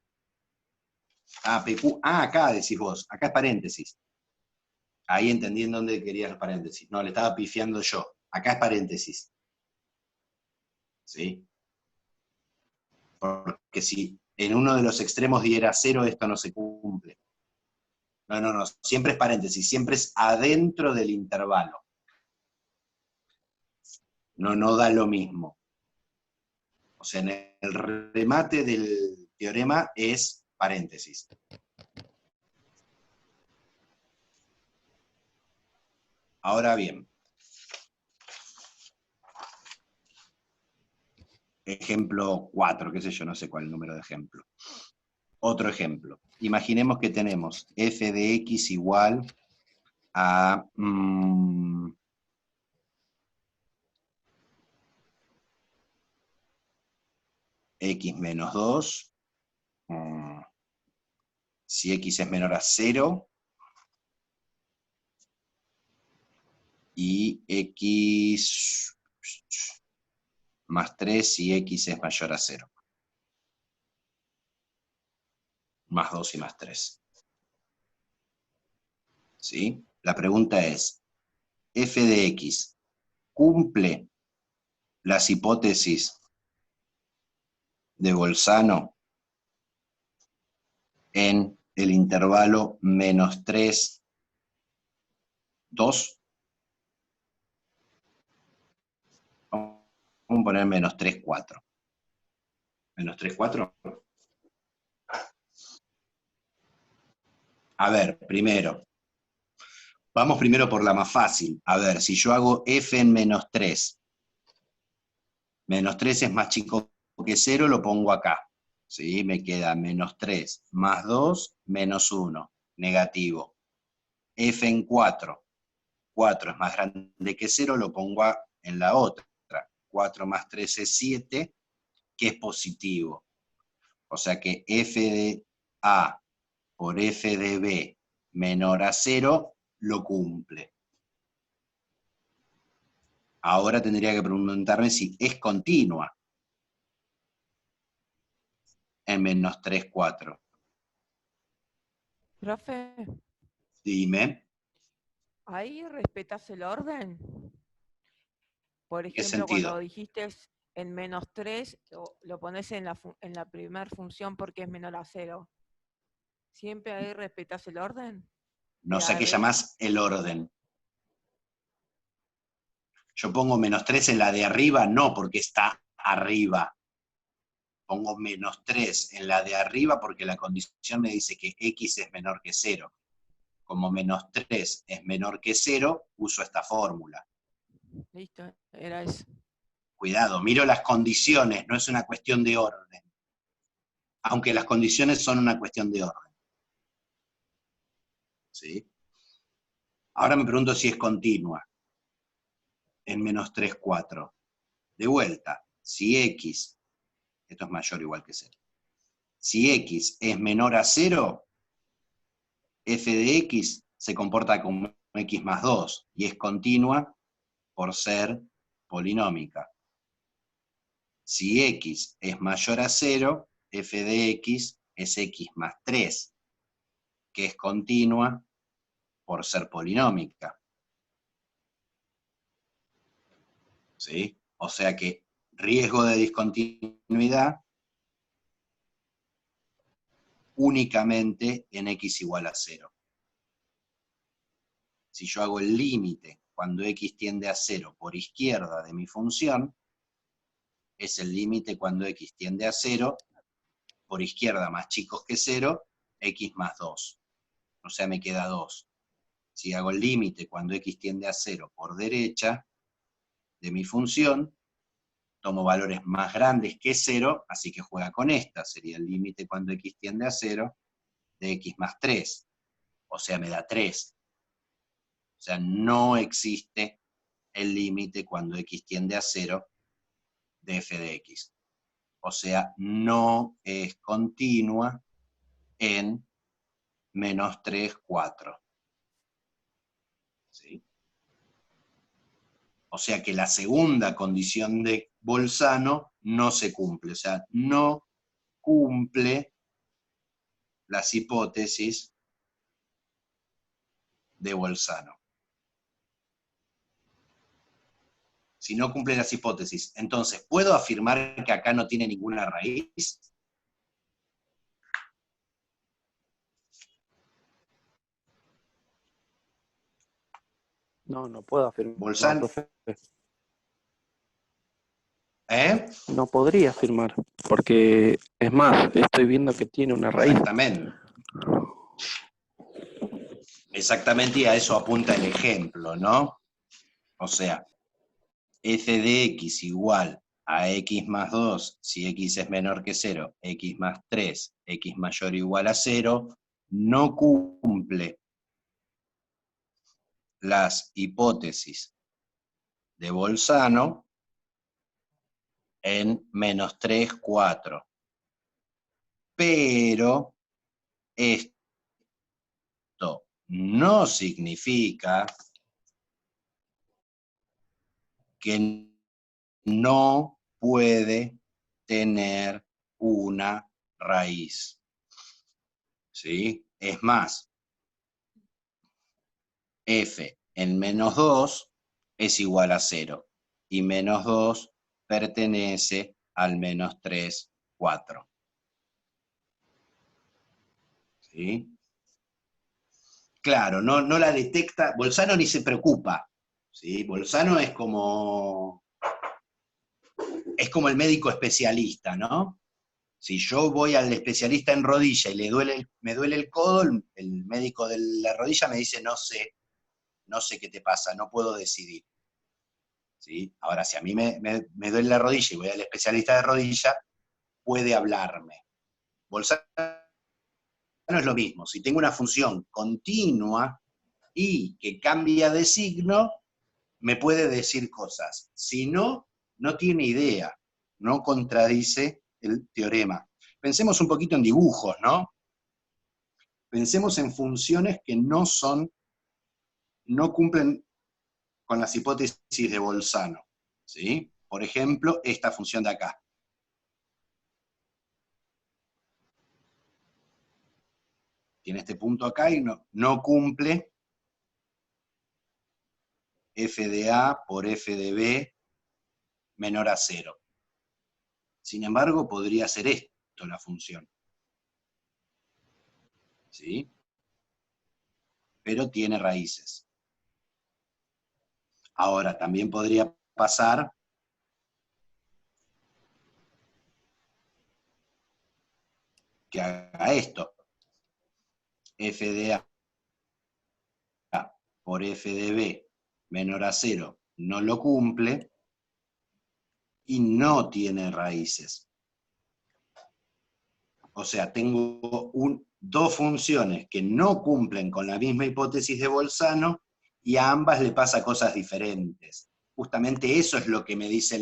PQ, acá decís vos, acá es paréntesis. Ahí entendí en dónde querías el paréntesis. No, le estaba pifiando yo. Acá es paréntesis. ¿Sí? Porque si en uno de los extremos diera 0, esto no se cumple. No. Siempre es paréntesis. Siempre es adentro del intervalo. No da lo mismo. O sea, en el remate del teorema es paréntesis. Ahora bien, ejemplo 4, qué sé yo, no sé cuál es el número de ejemplo. Otro ejemplo. Imaginemos que tenemos f de x igual a x menos 2. Si x es menor a 0. Y x más 3 si x es mayor a 0. Más 2 y más 3. ¿Sí? La pregunta es, f de x cumple las hipótesis de Bolzano en el intervalo menos 3, 2. Vamos a poner menos 3, 4. Menos 3, 4. A ver, vamos primero por la más fácil. A ver, si yo hago f en menos 3, menos 3 es más chico que 0, lo pongo acá. ¿Sí? Me queda menos 3 más 2, menos 1, negativo. F en 4, 4 es más grande que 0, lo pongo en la otra. 4 más 3 es 7, que es positivo. O sea que f de A por f de B menor a 0 lo cumple. Ahora tendría que preguntarme si es continua en menos 3, 4. Profe, Dime, ¿ahí respetas el orden? Por ¿en qué ejemplo, cuando sentido? dijiste en menos 3, lo pones en la primera función porque es menor a 0. ¿Siempre ahí respetas el orden? No De sé A a qué B. llamás el orden. Yo pongo menos 3 en la de arriba, no porque está arriba. Pongo menos 3 en la de arriba porque la condición me dice que x es menor que 0. Como menos 3 es menor que 0, uso esta fórmula. Listo, era eso. Cuidado, miro las condiciones, no es una cuestión de orden. Aunque las condiciones son una cuestión de orden. ¿Sí? Ahora me pregunto si es continua. En menos 3, 4. De vuelta, si x, esto es mayor o igual que 0. Si x es menor a 0, f de x se comporta como x más 2 y es continua por ser polinómica. Si x es mayor a 0, f de x es x más 3, que es continua por ser polinómica. ¿Sí? O sea que riesgo de discontinuidad únicamente en x igual a 0. Si yo hago el límite cuando x tiende a 0 por izquierda de mi función, es el límite cuando x tiende a 0 por izquierda más chicos que 0, x más 2. O sea, me queda 2. Si hago el límite cuando x tiende a 0 por derecha de mi función, tomo valores más grandes que 0, así que juega con esta. Sería el límite cuando x tiende a 0 de x más 3. O sea, me da 3. O sea, no existe el límite cuando x tiende a 0 de f de x. O sea, no es continua en menos 3, 4. ¿Sí? O sea que la segunda condición de Bolzano no se cumple. O sea, no cumple las hipótesis de Bolzano. Si no cumple las hipótesis, entonces, ¿puedo afirmar que acá no tiene ninguna raíz? No puedo afirmar, Bolzano, profe. ¿eh? No podría afirmar, porque es más, estoy viendo que tiene una raíz. Exactamente. Exactamente, y a eso apunta el ejemplo, ¿no? O sea, f de x igual a x más 2, si x es menor que 0, x más 3, x mayor o igual a 0, no cumple las hipótesis de Bolzano en menos 3, 4. Pero esto no significa que no puede tener una raíz. ¿Sí? Es más, f en menos 2 es igual a 0, y menos 2 pertenece al menos 3, 4. ¿Sí? Claro, no la detecta, Bolzano ni se preocupa. ¿Sí? Bolzano es como el médico especialista, ¿no? Si yo voy al especialista en rodilla y me duele el codo, el médico de la rodilla me dice, no sé qué te pasa, no puedo decidir. ¿Sí? Ahora, si a mí me duele la rodilla y voy al especialista de rodilla, puede hablarme. Bolzano es lo mismo, si tengo una función continua y que cambia de signo, me puede decir cosas. Si no, no tiene idea, no contradice el teorema. Pensemos un poquito en dibujos, ¿no? Pensemos en funciones que no cumplen con las hipótesis de Bolzano, ¿sí? Por ejemplo, esta función de acá. Tiene este punto acá y no cumple f de a por f de b menor a 0. Sin embargo, podría ser esto la función. ¿Sí? Pero tiene raíces. Ahora, también podría pasar que haga esto. F de a por f de b menor a 0 no lo cumple y no tiene raíces. O sea, tengo dos funciones que no cumplen con la misma hipótesis de Bolzano y a ambas le pasa cosas diferentes. Justamente eso es lo que me dice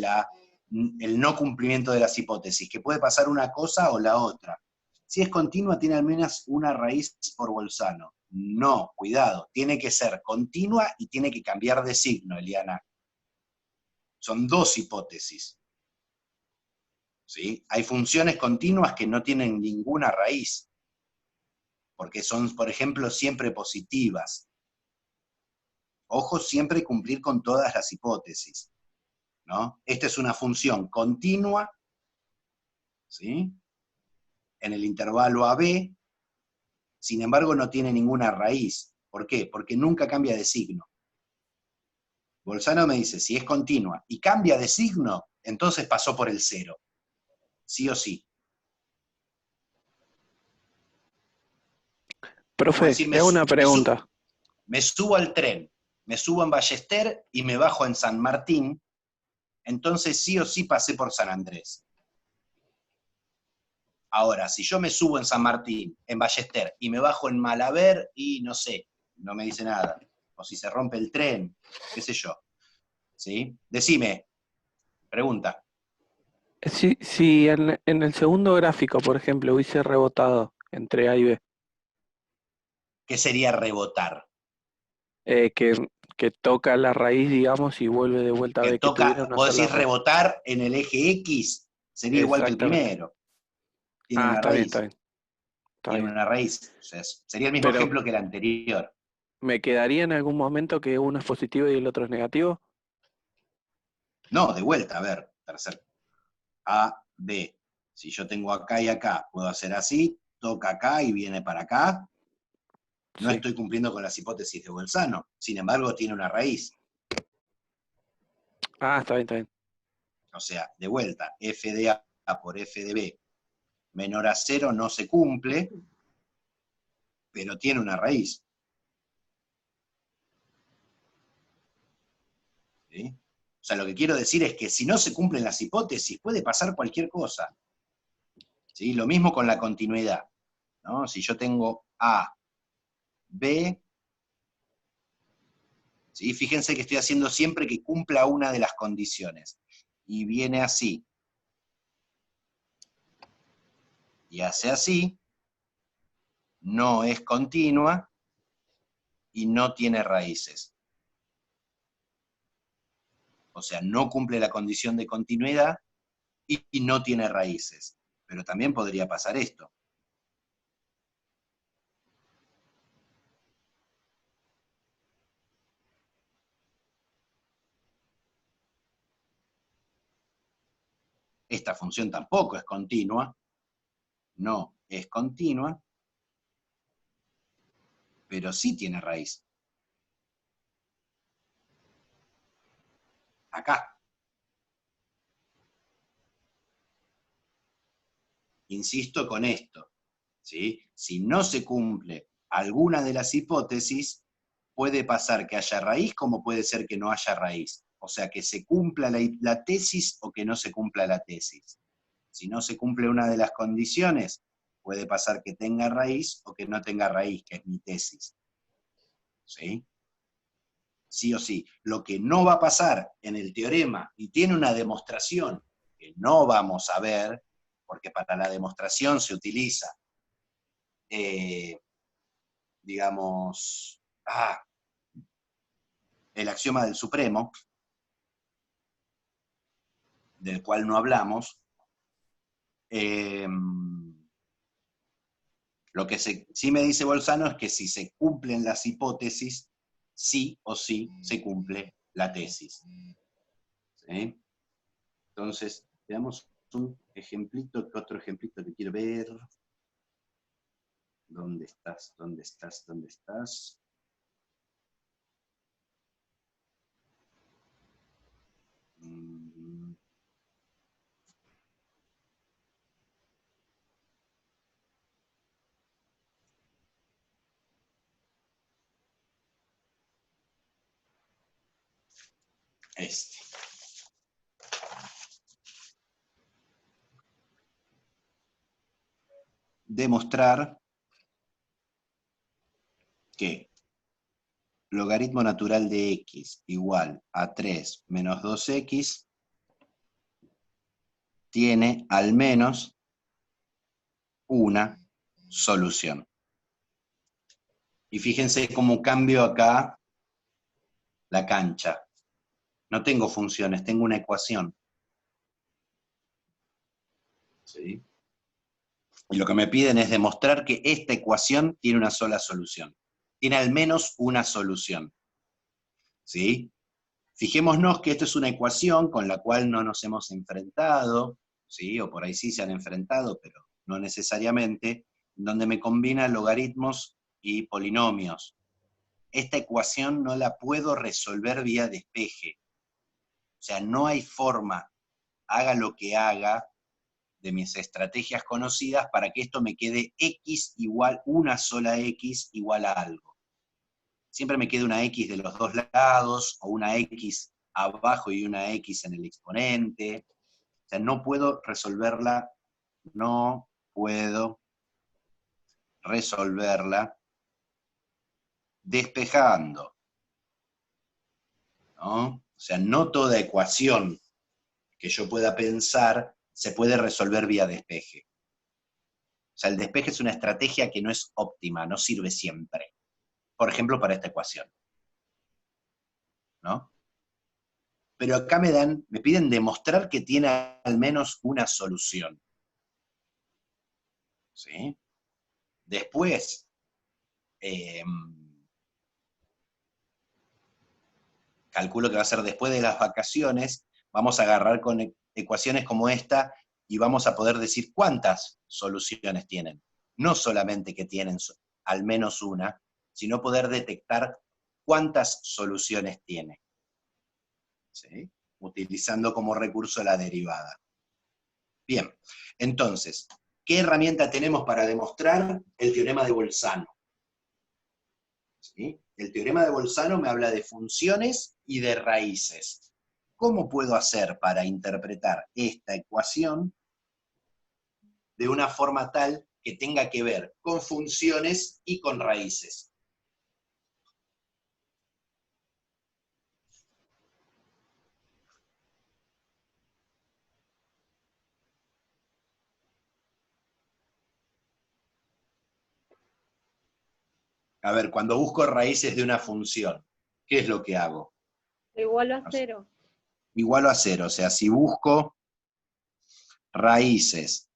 el no cumplimiento de las hipótesis, que puede pasar una cosa o la otra. Si es continua, tiene al menos una raíz por Bolzano. No, cuidado, tiene que ser continua y tiene que cambiar de signo, Eliana. Son dos hipótesis. ¿Sí? Hay funciones continuas que no tienen ninguna raíz, porque son, por ejemplo, siempre positivas. Ojo, siempre cumplir con todas las hipótesis, ¿no? Esta es una función continua, ¿sí? En el intervalo AB, sin embargo no tiene ninguna raíz. ¿Por qué? Porque nunca cambia de signo. Bolzano me dice, si es continua y cambia de signo, entonces pasó por el 0. Sí o sí. Profe, Decir, te hago una pregunta. Me subo al tren, me subo en Ballester y me bajo en San Martín, entonces sí o sí pasé por San Andrés. Ahora, si yo me subo en San Martín, en Ballester, y me bajo en Malaber, y no sé, no me dice nada. O si se rompe el tren, qué sé yo. ¿Sí? Decime, pregunta. Si en el segundo gráfico, por ejemplo, hubiese rebotado entre A y B, ¿Qué sería rebotar? que toca la raíz, digamos, y vuelve de vuelta a Que B, que tuviera una vos sola decís raíz. rebotar en el eje X, sería igual que el Exactamente. primero. Tiene una Está bien, raíz. está bien. Está Tiene bien. una raíz. O sea, sería el mismo Pero, ejemplo que el anterior. ¿Me quedaría en algún momento que uno es positivo y el otro es negativo? No, de vuelta, a ver, tercer. A, B. Si yo tengo acá y acá, puedo hacer así, toca acá y viene para acá. No Sí. estoy cumpliendo con las hipótesis de Bolzano. Sin embargo, tiene una raíz. Ah, está bien, está bien. O sea, de vuelta, f de A por f de B menor a 0 no se cumple, pero tiene una raíz. ¿Sí? O sea, lo que quiero decir es que si no se cumplen las hipótesis, puede pasar cualquier cosa. ¿Sí? Lo mismo con la continuidad, ¿no? Si yo tengo A, B, ¿sí? Fíjense que estoy haciendo siempre que cumpla una de las condiciones. Y viene así. Y hace así, no es continua y no tiene raíces. O sea, no cumple la condición de continuidad y no tiene raíces. Pero también podría pasar esto. Esta función tampoco es continua, no es continua, pero sí tiene raíz. Acá. Insisto con esto, ¿sí? Si no se cumple alguna de las hipótesis, puede pasar que haya raíz como puede ser que no haya raíz. O sea, que se cumpla la tesis o que no se cumpla la tesis. Si no se cumple una de las condiciones, puede pasar que tenga raíz o que no tenga raíz, que es mi tesis. ¿Sí? Sí o sí. Lo que no va a pasar en el teorema, y tiene una demostración que no vamos a ver, porque para la demostración se utiliza, digamos, el axioma del supremo, del cual no hablamos. Lo que sí me dice Bolzano es que si se cumplen las hipótesis, sí o sí se cumple la tesis. ¿Sí? Entonces, veamos un ejemplito, otro ejemplito que quiero ver. ¿Dónde estás? ¿Dónde estás? ¿Dónde estás? Este. Demostrar que logaritmo natural de x igual a 3 menos 2x tiene al menos una solución. Y fíjense cómo cambio acá la cancha. No tengo funciones, tengo una ecuación. ¿Sí? Y lo que me piden es demostrar que esta ecuación tiene una sola solución. Tiene al menos una solución. ¿Sí? Fijémonos que esto es una ecuación con la cual no nos hemos enfrentado, ¿sí? O por ahí sí se han enfrentado, pero no necesariamente, donde me combina logaritmos y polinomios. Esta ecuación no la puedo resolver vía despeje. O sea, no hay forma, haga lo que haga, de mis estrategias conocidas para que esto me quede x igual, una sola x igual a algo. Siempre me queda una x de los dos lados, o una x abajo y una x en el exponente. O sea, no puedo resolverla despejando, ¿no? O sea, no toda ecuación que yo pueda pensar se puede resolver vía despeje. O sea, el despeje es una estrategia que no es óptima, no sirve siempre. Por ejemplo, para esta ecuación. ¿No? Pero acá me piden demostrar que tiene al menos una solución. ¿Sí? Después, calculo que va a ser después de las vacaciones, vamos a agarrar con ecuaciones como esta y vamos a poder decir cuántas soluciones tienen. No solamente que tienen al menos una, sino poder detectar cuántas soluciones tiene. ¿Sí? Utilizando como recurso la derivada. Bien, entonces, ¿qué herramienta tenemos para demostrar el teorema de Bolzano? ¿Sí? El teorema de Bolzano me habla de funciones y de raíces. ¿Cómo puedo hacer para interpretar esta ecuación de una forma tal que tenga que ver con funciones y con raíces? A ver, cuando busco raíces de una función, ¿qué es lo que hago? Lo igualo a 0. Igualo a 0, o sea, si busco raíces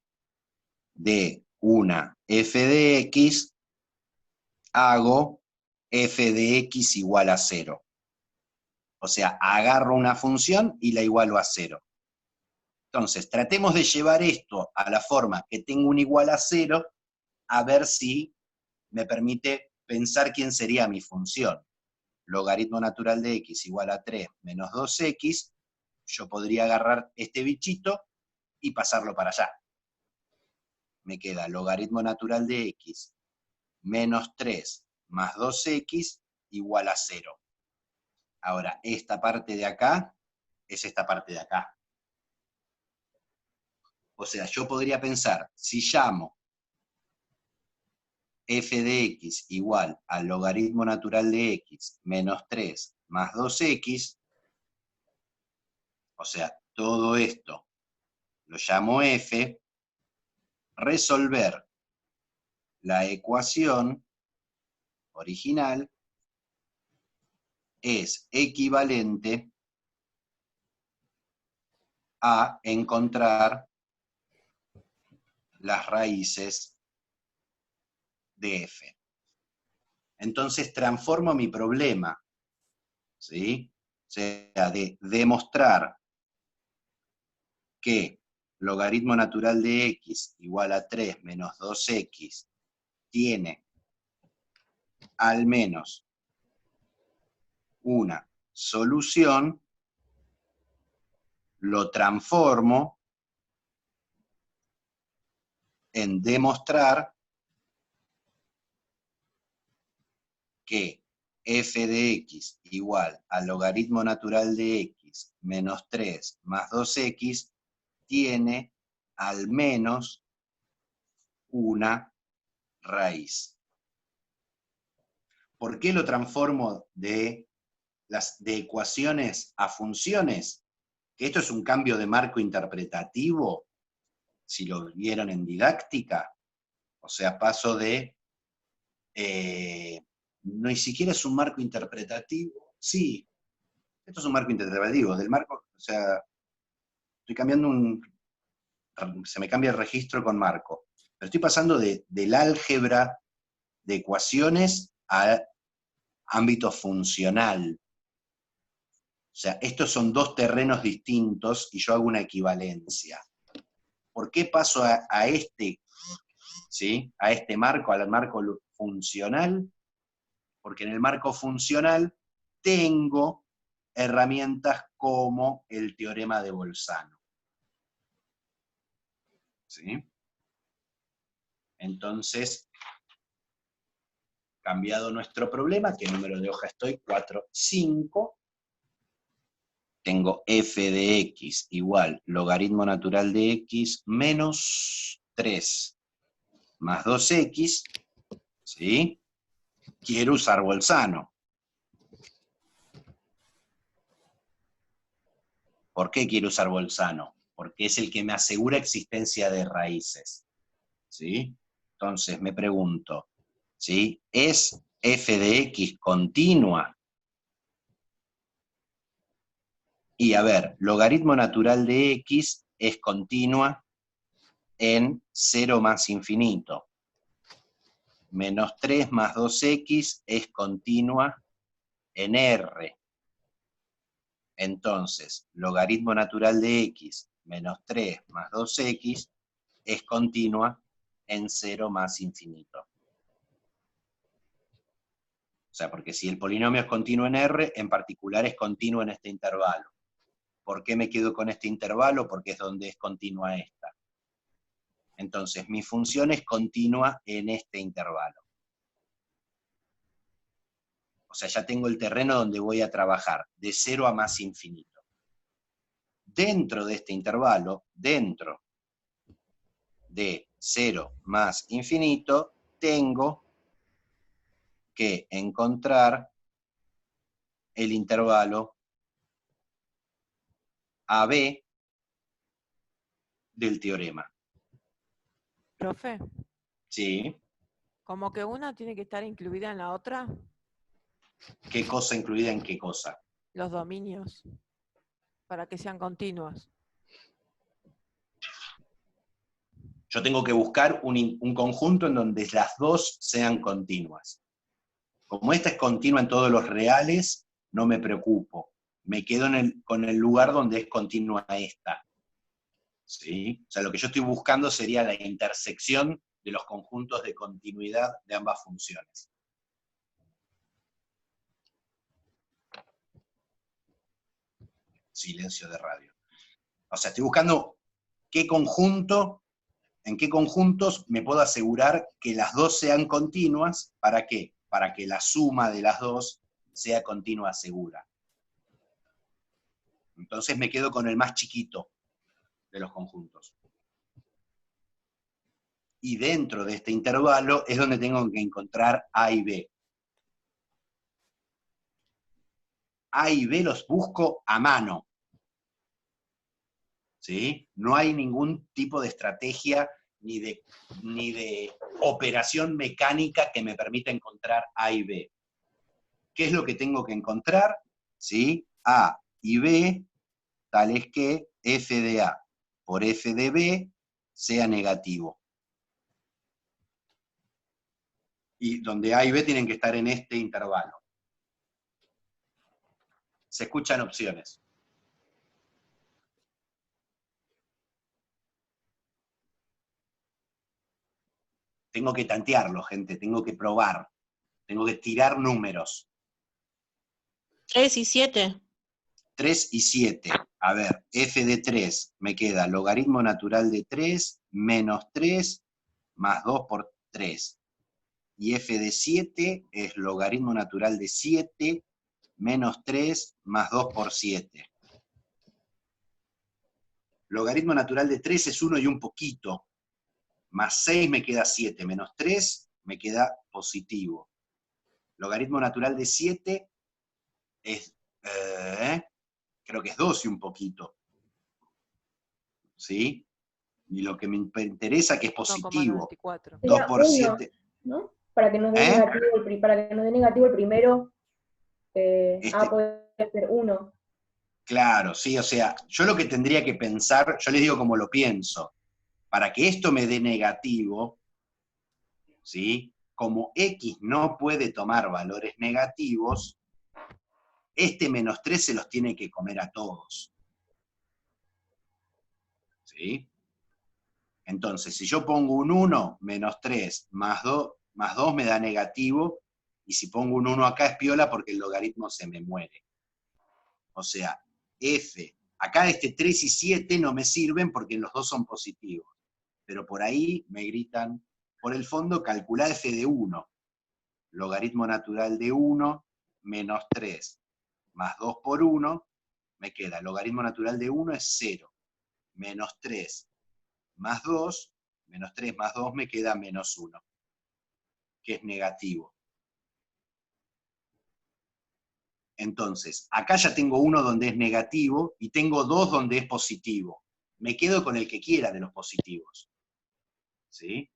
de una f de x, hago f de x igual a 0. O sea, agarro una función y la igualo a 0. Entonces, tratemos de llevar esto a la forma que tengo un igual a 0, a ver si me permite pensar quién sería mi función. Logaritmo natural de x igual a 3 menos 2x, yo podría agarrar este bichito y pasarlo para allá. Me queda logaritmo natural de x menos 3 más 2x igual a 0. Ahora, esta parte de acá es esta parte de acá. O sea, yo podría pensar, si llamo f de x igual al logaritmo natural de x menos 3 más 2x, o sea, todo esto lo llamo f, resolver la ecuación original es equivalente a encontrar las raíces de f. Entonces transformo mi problema, ¿sí? O sea, de demostrar que logaritmo natural de x igual a 3 menos 2x tiene al menos una solución, lo transformo en demostrar que f de x igual al logaritmo natural de x menos 3 más 2x tiene al menos una raíz. ¿Por qué lo transformo de ecuaciones a funciones? Que esto es un cambio de marco interpretativo, si lo vieron en didáctica. O sea, paso de... no, ni siquiera es un marco interpretativo. Sí, esto es un marco interpretativo. Del marco, o sea, estoy cambiando se me cambia el registro con marco. Pero estoy pasando del álgebra de ecuaciones a ámbito funcional. O sea, estos son dos terrenos distintos y yo hago una equivalencia. ¿Por qué paso a este, ¿sí? A este marco, al marco funcional? Porque en el marco funcional tengo herramientas como el teorema de Bolzano. ¿Sí? Entonces, cambiado nuestro problema, ¿qué número de hoja estoy? 4, 5. Tengo f de x igual logaritmo natural de x menos 3 más 2x, ¿sí? Quiero usar Bolzano. ¿Por qué quiero usar Bolzano? Porque es el que me asegura existencia de raíces, ¿sí? Entonces me pregunto, ¿sí? ¿Es f de x continua? Y a ver, logaritmo natural de x es continua en 0 más infinito. Menos 3 más 2x es continua en R. Entonces, logaritmo natural de x menos 3 más 2x es continua en 0 más infinito. O sea, porque si el polinomio es continuo en R, en particular es continuo en este intervalo. ¿Por qué me quedo con este intervalo? Porque es donde es continua esta. Entonces, mi función es continua en este intervalo. O sea, ya tengo el terreno donde voy a trabajar, de 0 a más infinito. Dentro de este intervalo, dentro de 0 más infinito, tengo que encontrar el intervalo AB del teorema. Profe, ¿Sí? como que una tiene que estar incluida en la otra, ¿Qué cosa incluida en qué cosa? los dominios, para que sean continuos. Yo tengo que buscar un conjunto en donde las dos sean continuas. Como esta es continua en todos los reales, no me preocupo. Me quedo con el lugar donde es continua esta. ¿Sí? O sea, lo que yo estoy buscando sería la intersección de los conjuntos de continuidad de ambas funciones. Silencio de radio. O sea, estoy buscando en qué conjuntos me puedo asegurar que las dos sean continuas. ¿Para qué? Para que la suma de las dos sea continua segura. Entonces me quedo con el más chiquito de los conjuntos. Y dentro de este intervalo es donde tengo que encontrar A y B. A y B los busco a mano. ¿Sí? No hay ningún tipo de estrategia ni de operación mecánica que me permita encontrar A y B. ¿Qué es lo que tengo que encontrar? ¿Sí? A y B, tal es que f de A por f de B sea negativo. Y donde A y B tienen que estar en este intervalo. Se escuchan opciones. Tengo que tantearlo, gente, tengo que probar. Tengo que tirar números. 3 y 7. 3 y 7. A ver, f de 3 me queda logaritmo natural de 3 menos 3 más 2 por 3. Y f de 7 es logaritmo natural de 7 menos 3 más 2 por 7. Logaritmo natural de 3 es 1 y un poquito. Más 6 me queda 7, menos 3 me queda positivo. Logaritmo natural de 7 es, creo que es 2 y un poquito. ¿Sí? Y lo que me interesa que es positivo. 1,94. 2 por 7. ¿No? Para que nos dé negativo el primero, A puede ser 1. Claro, sí, o sea, yo lo que tendría que pensar, yo les digo como lo pienso, para que esto me dé negativo, ¿sí? Como X no puede tomar valores negativos, este menos 3 se los tiene que comer a todos. ¿Sí? Entonces, si yo pongo un 1, menos 3, más 2 me da negativo, y si pongo un 1 acá es piola porque el logaritmo se me muere. O sea, f, acá este 3 y 7 no me sirven porque los dos son positivos. Pero por ahí me gritan, por el fondo calcula f de 1. Logaritmo natural de 1 menos 3 más 2 por 1, me queda, logaritmo natural de 1 es 0. Menos 3 más 2, menos 3 más 2 me queda menos 1, que es negativo. Entonces, acá ya tengo uno donde es negativo y tengo dos donde es positivo. Me quedo con el que quiera de los positivos. ¿Sí?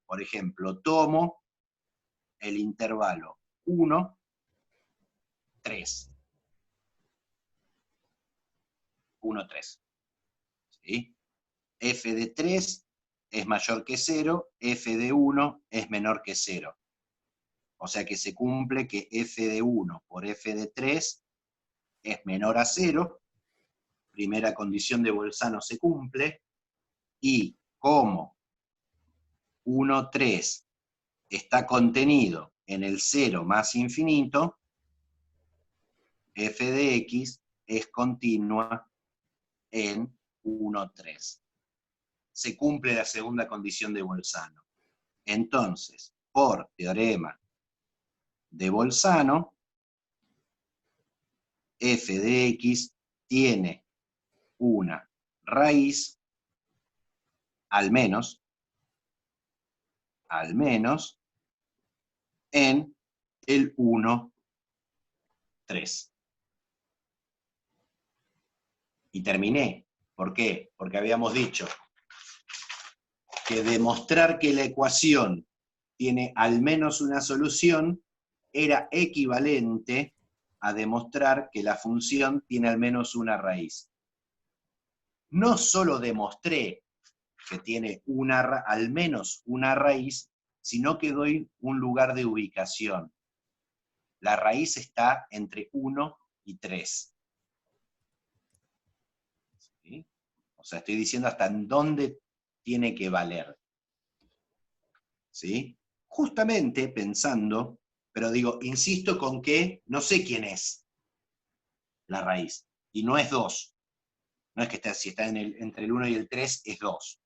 Por ejemplo, tomo el intervalo 1, 3. 1, 3. ¿Sí? F de 3 es mayor que 0, f de 1 es menor que 0. O sea que se cumple que f de 1 por f de 3 es menor a 0, primera condición de Bolzano se cumple, y como 1, 3 está contenido en el 0 más infinito, f de x es continua en 1, 3. Se cumple la segunda condición de Bolzano. Entonces, por teorema de Bolzano, f de x tiene una raíz, al menos, en el 1, 3. Y terminé. ¿Por qué? Porque habíamos dicho que demostrar que la ecuación tiene al menos una solución era equivalente a demostrar que la función tiene al menos una raíz. No solo demostré que tiene al menos una raíz, sino que doy un lugar de ubicación. La raíz está entre 1 y 3. ¿Sí? O sea, estoy diciendo hasta en dónde tiene que valer. ¿Sí? Justamente pensando, pero digo, insisto con que no sé quién es la raíz, y no es 2. No es que si está entre el 1 y el 3 es 2.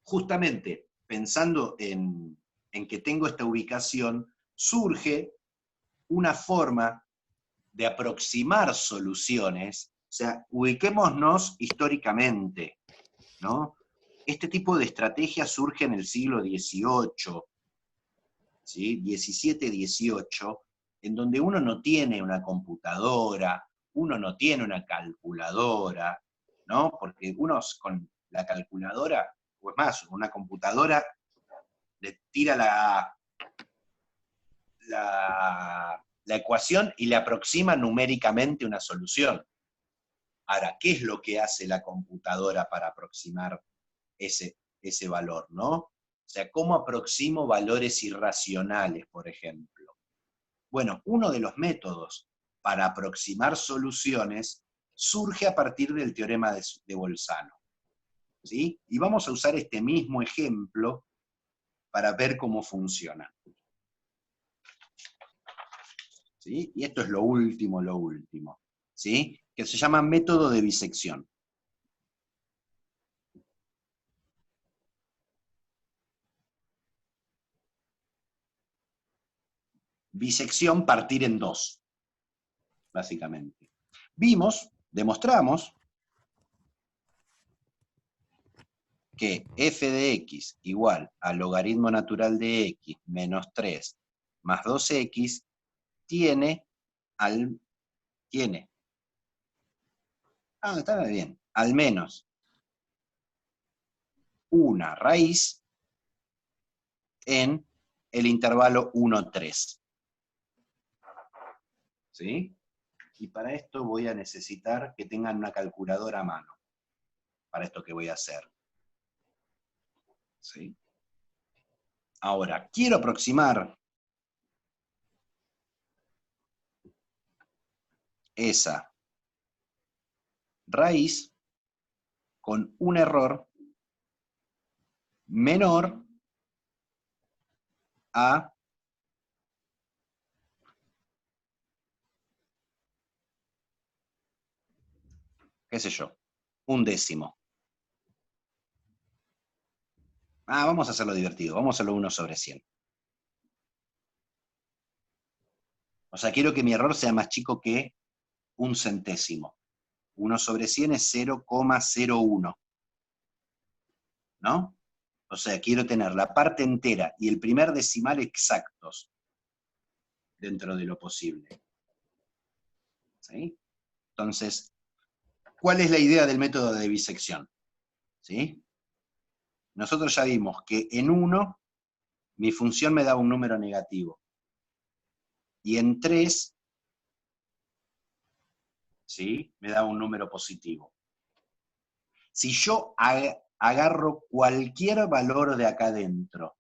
Justamente pensando en que tengo esta ubicación, surge una forma de aproximar soluciones, o sea, ubiquémonos históricamente, ¿no? Este tipo de estrategia surge en el siglo XVIII, ¿sí? XVII, XVIII, en donde uno no tiene una computadora, uno no tiene una calculadora, ¿no? Porque uno con la calculadora, o es más, una computadora le tira la ecuación y le aproxima numéricamente una solución. Ahora, ¿qué es lo que hace la computadora para aproximar ese valor, ¿no? O sea, ¿cómo aproximo valores irracionales, por ejemplo? Bueno, uno de los métodos para aproximar soluciones surge a partir del teorema de Bolzano, ¿sí? Y vamos a usar este mismo ejemplo para ver cómo funciona. ¿Sí? Y esto es lo último, ¿sí? Que se llama método de bisección. Bisección, partir en dos, básicamente. Demostramos que f de x igual al logaritmo natural de x menos 3 más 2x tiene está bien, al menos una raíz en el intervalo 1, 3. ¿Sí? Y para esto voy a necesitar que tengan una calculadora a mano, para esto que voy a hacer. ¿Sí? Ahora, quiero aproximar esa raíz con un error menor a qué sé yo, 1/10. Vamos a hacerlo divertido, vamos a hacerlo 1/100. O sea, quiero que mi error sea más chico que 1/100. 1/100 es 0,01. ¿No? O sea, quiero tener la parte entera y el primer decimal exactos dentro de lo posible. ¿Sí? Entonces, ¿cuál es la idea del método de bisección? ¿Sí? Nosotros ya vimos que en 1 mi función me daba un número negativo. Y en 3, ¿sí? Me daba un número positivo. Si yo agarro cualquier valor de acá adentro,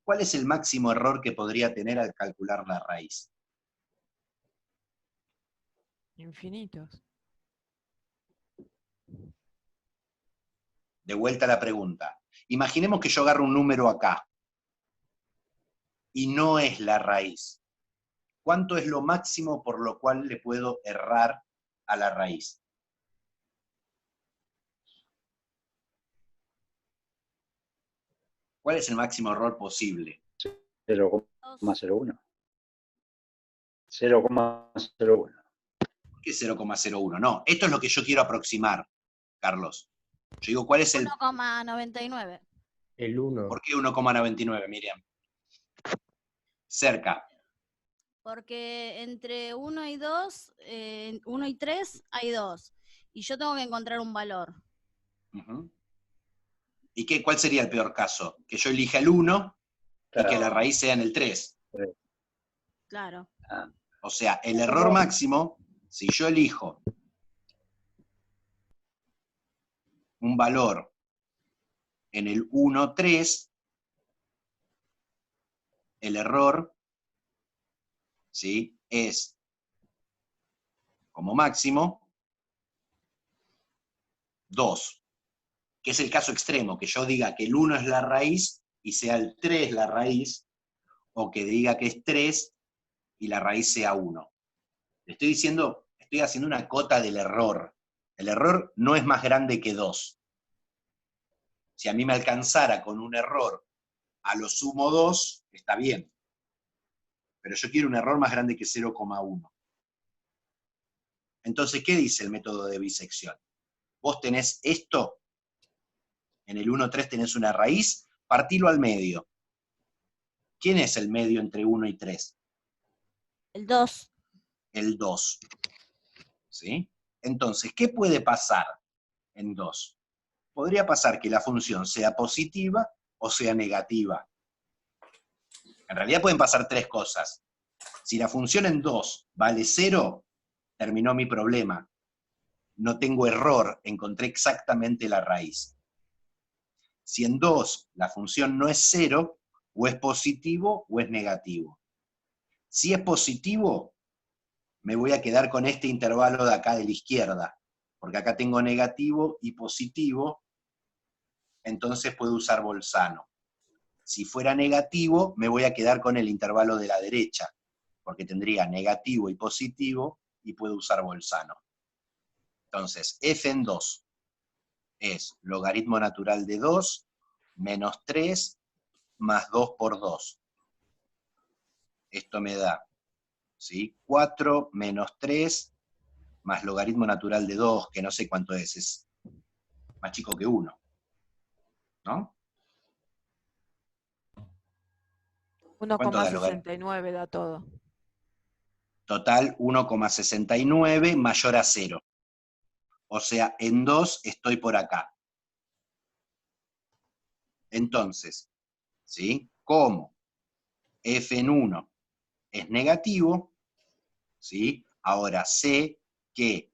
¿cuál es el máximo error que podría tener al calcular la raíz? Infinitos. De vuelta a la pregunta. Imaginemos que yo agarro un número acá, y no es la raíz. ¿Cuánto es lo máximo por lo cual le puedo errar a la raíz? ¿Cuál es el máximo error posible? 0,01. 0,01. ¿Por qué 0,01? No, esto es lo que yo quiero aproximar, Carlos. Yo digo, ¿cuál es el...? 1,99. El 1. ¿Por qué 1,99, Miriam? Cerca. Porque entre 1 y 2, 1 y 3 hay 2. Y yo tengo que encontrar un valor. Ujú. ¿Y cuál sería el peor caso? Que yo elija el 1 y que la raíz sea en el 3. Claro. O sea, el error máximo, si yo elijo un valor en el 1, 3, el error, ¿sí?, es como máximo 2. Que es el caso extremo, que yo diga que el 1 es la raíz y sea el 3 la raíz, o que diga que es 3 y la raíz sea 1. Le estoy diciendo, estoy haciendo una cota del error. El error no es más grande que 2. Si a mí me alcanzara con un error a lo sumo 2, está bien. Pero yo quiero un error más grande que 0,1. Entonces, ¿qué dice el método de bisección? Vos tenés esto, en el 1, 3 tenés una raíz, partilo al medio. ¿Quién es el medio entre 1 y 3? El 2. El 2. ¿Sí? Entonces, ¿qué puede pasar en 2? Podría pasar que la función sea positiva o sea negativa. En realidad pueden pasar 3 cosas. Si la función en 2 vale 0, terminó mi problema. No tengo error, encontré exactamente la raíz. Si en 2 la función no es 0, o es positivo o es negativo. Si es positivo, me voy a quedar con este intervalo de acá de la izquierda, porque acá tengo negativo y positivo, entonces puedo usar Bolzano. Si fuera negativo, me voy a quedar con el intervalo de la derecha, porque tendría negativo y positivo, y puedo usar Bolzano. Entonces, f en 2 es logaritmo natural de 2 menos 3 más 2 por 2. Esto me da, ¿sí?, 4 menos 3 más logaritmo natural de 2, que no sé cuánto es más chico que 1. ¿No? ¿Cuánto da logaritmo? 1,69 da todo. Total 1,69 mayor a 0. O sea, en 2 estoy por acá. Entonces, ¿sí?, como f en 1 es negativo, ¿sí?, ahora sé que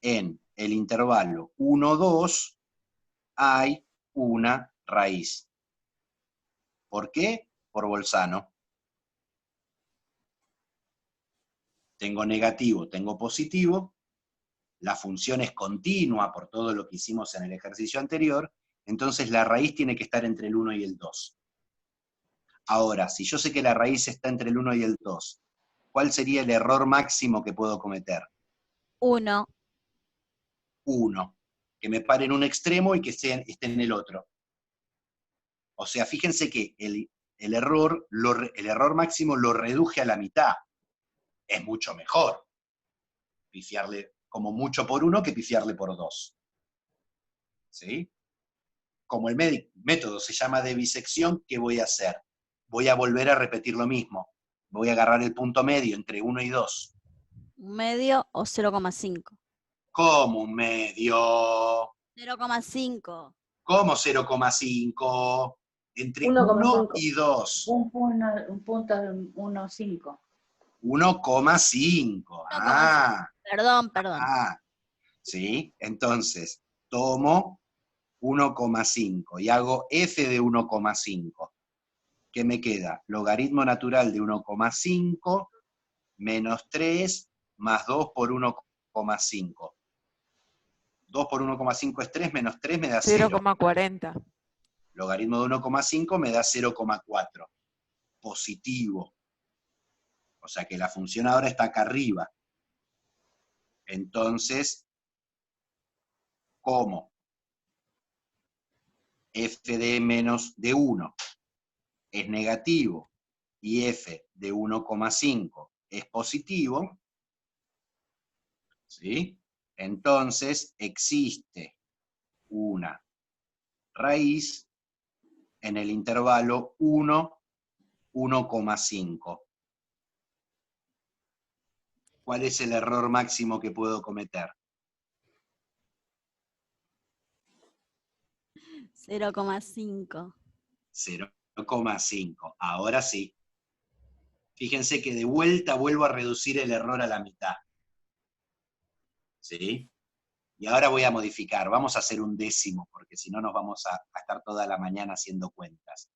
en el intervalo 1, 2 hay una raíz. ¿Por qué? Por Bolzano. Tengo negativo, tengo positivo, la función es continua por todo lo que hicimos en el ejercicio anterior, entonces la raíz tiene que estar entre el 1 y el 2. Ahora, si yo sé que la raíz está entre el 1 y el 2, ¿cuál sería el error máximo que puedo cometer? 1. 1. Que me pare en un extremo y que esté en el otro. O sea, fíjense que el error máximo lo reduje a la mitad. Es mucho mejor pifiarle como mucho por 1 que pifiarle por 2. ¿Sí? Como el método se llama de bisección, ¿qué voy a hacer? Voy a volver a repetir lo mismo. Voy a agarrar el punto medio entre 1 y 2. ¿Un medio o 0,5? ¿Cómo un medio? 0,5. ¿Cómo 0,5? Entre 1,5. 1 y 2. Un punto de 1,5. 1,5. Ah. Perdón. Ah. ¿Sí? Entonces, tomo 1,5 y hago f de 1,5. ¿Qué me queda? Logaritmo natural de 1,5 menos 3 más 2 por 1,5. 2 por 1,5 es 3, menos 3 me da 0. 0,40. Logaritmo de 1,5 me da 0,4. Positivo. O sea que la función ahora está acá arriba. Entonces, ¿cómo? F de menos de 1 es negativo y f de 1,5 es positivo, ¿sí? Entonces existe una raíz en el intervalo 1, 1,5. ¿Cuál es el error máximo que puedo cometer? 0,5. 0,5. Ahora sí. Fíjense que de vuelta vuelvo a reducir el error a la mitad. ¿Sí? Y ahora voy a modificar. Vamos a hacer un décimo, porque si no nos vamos a estar toda la mañana haciendo cuentas.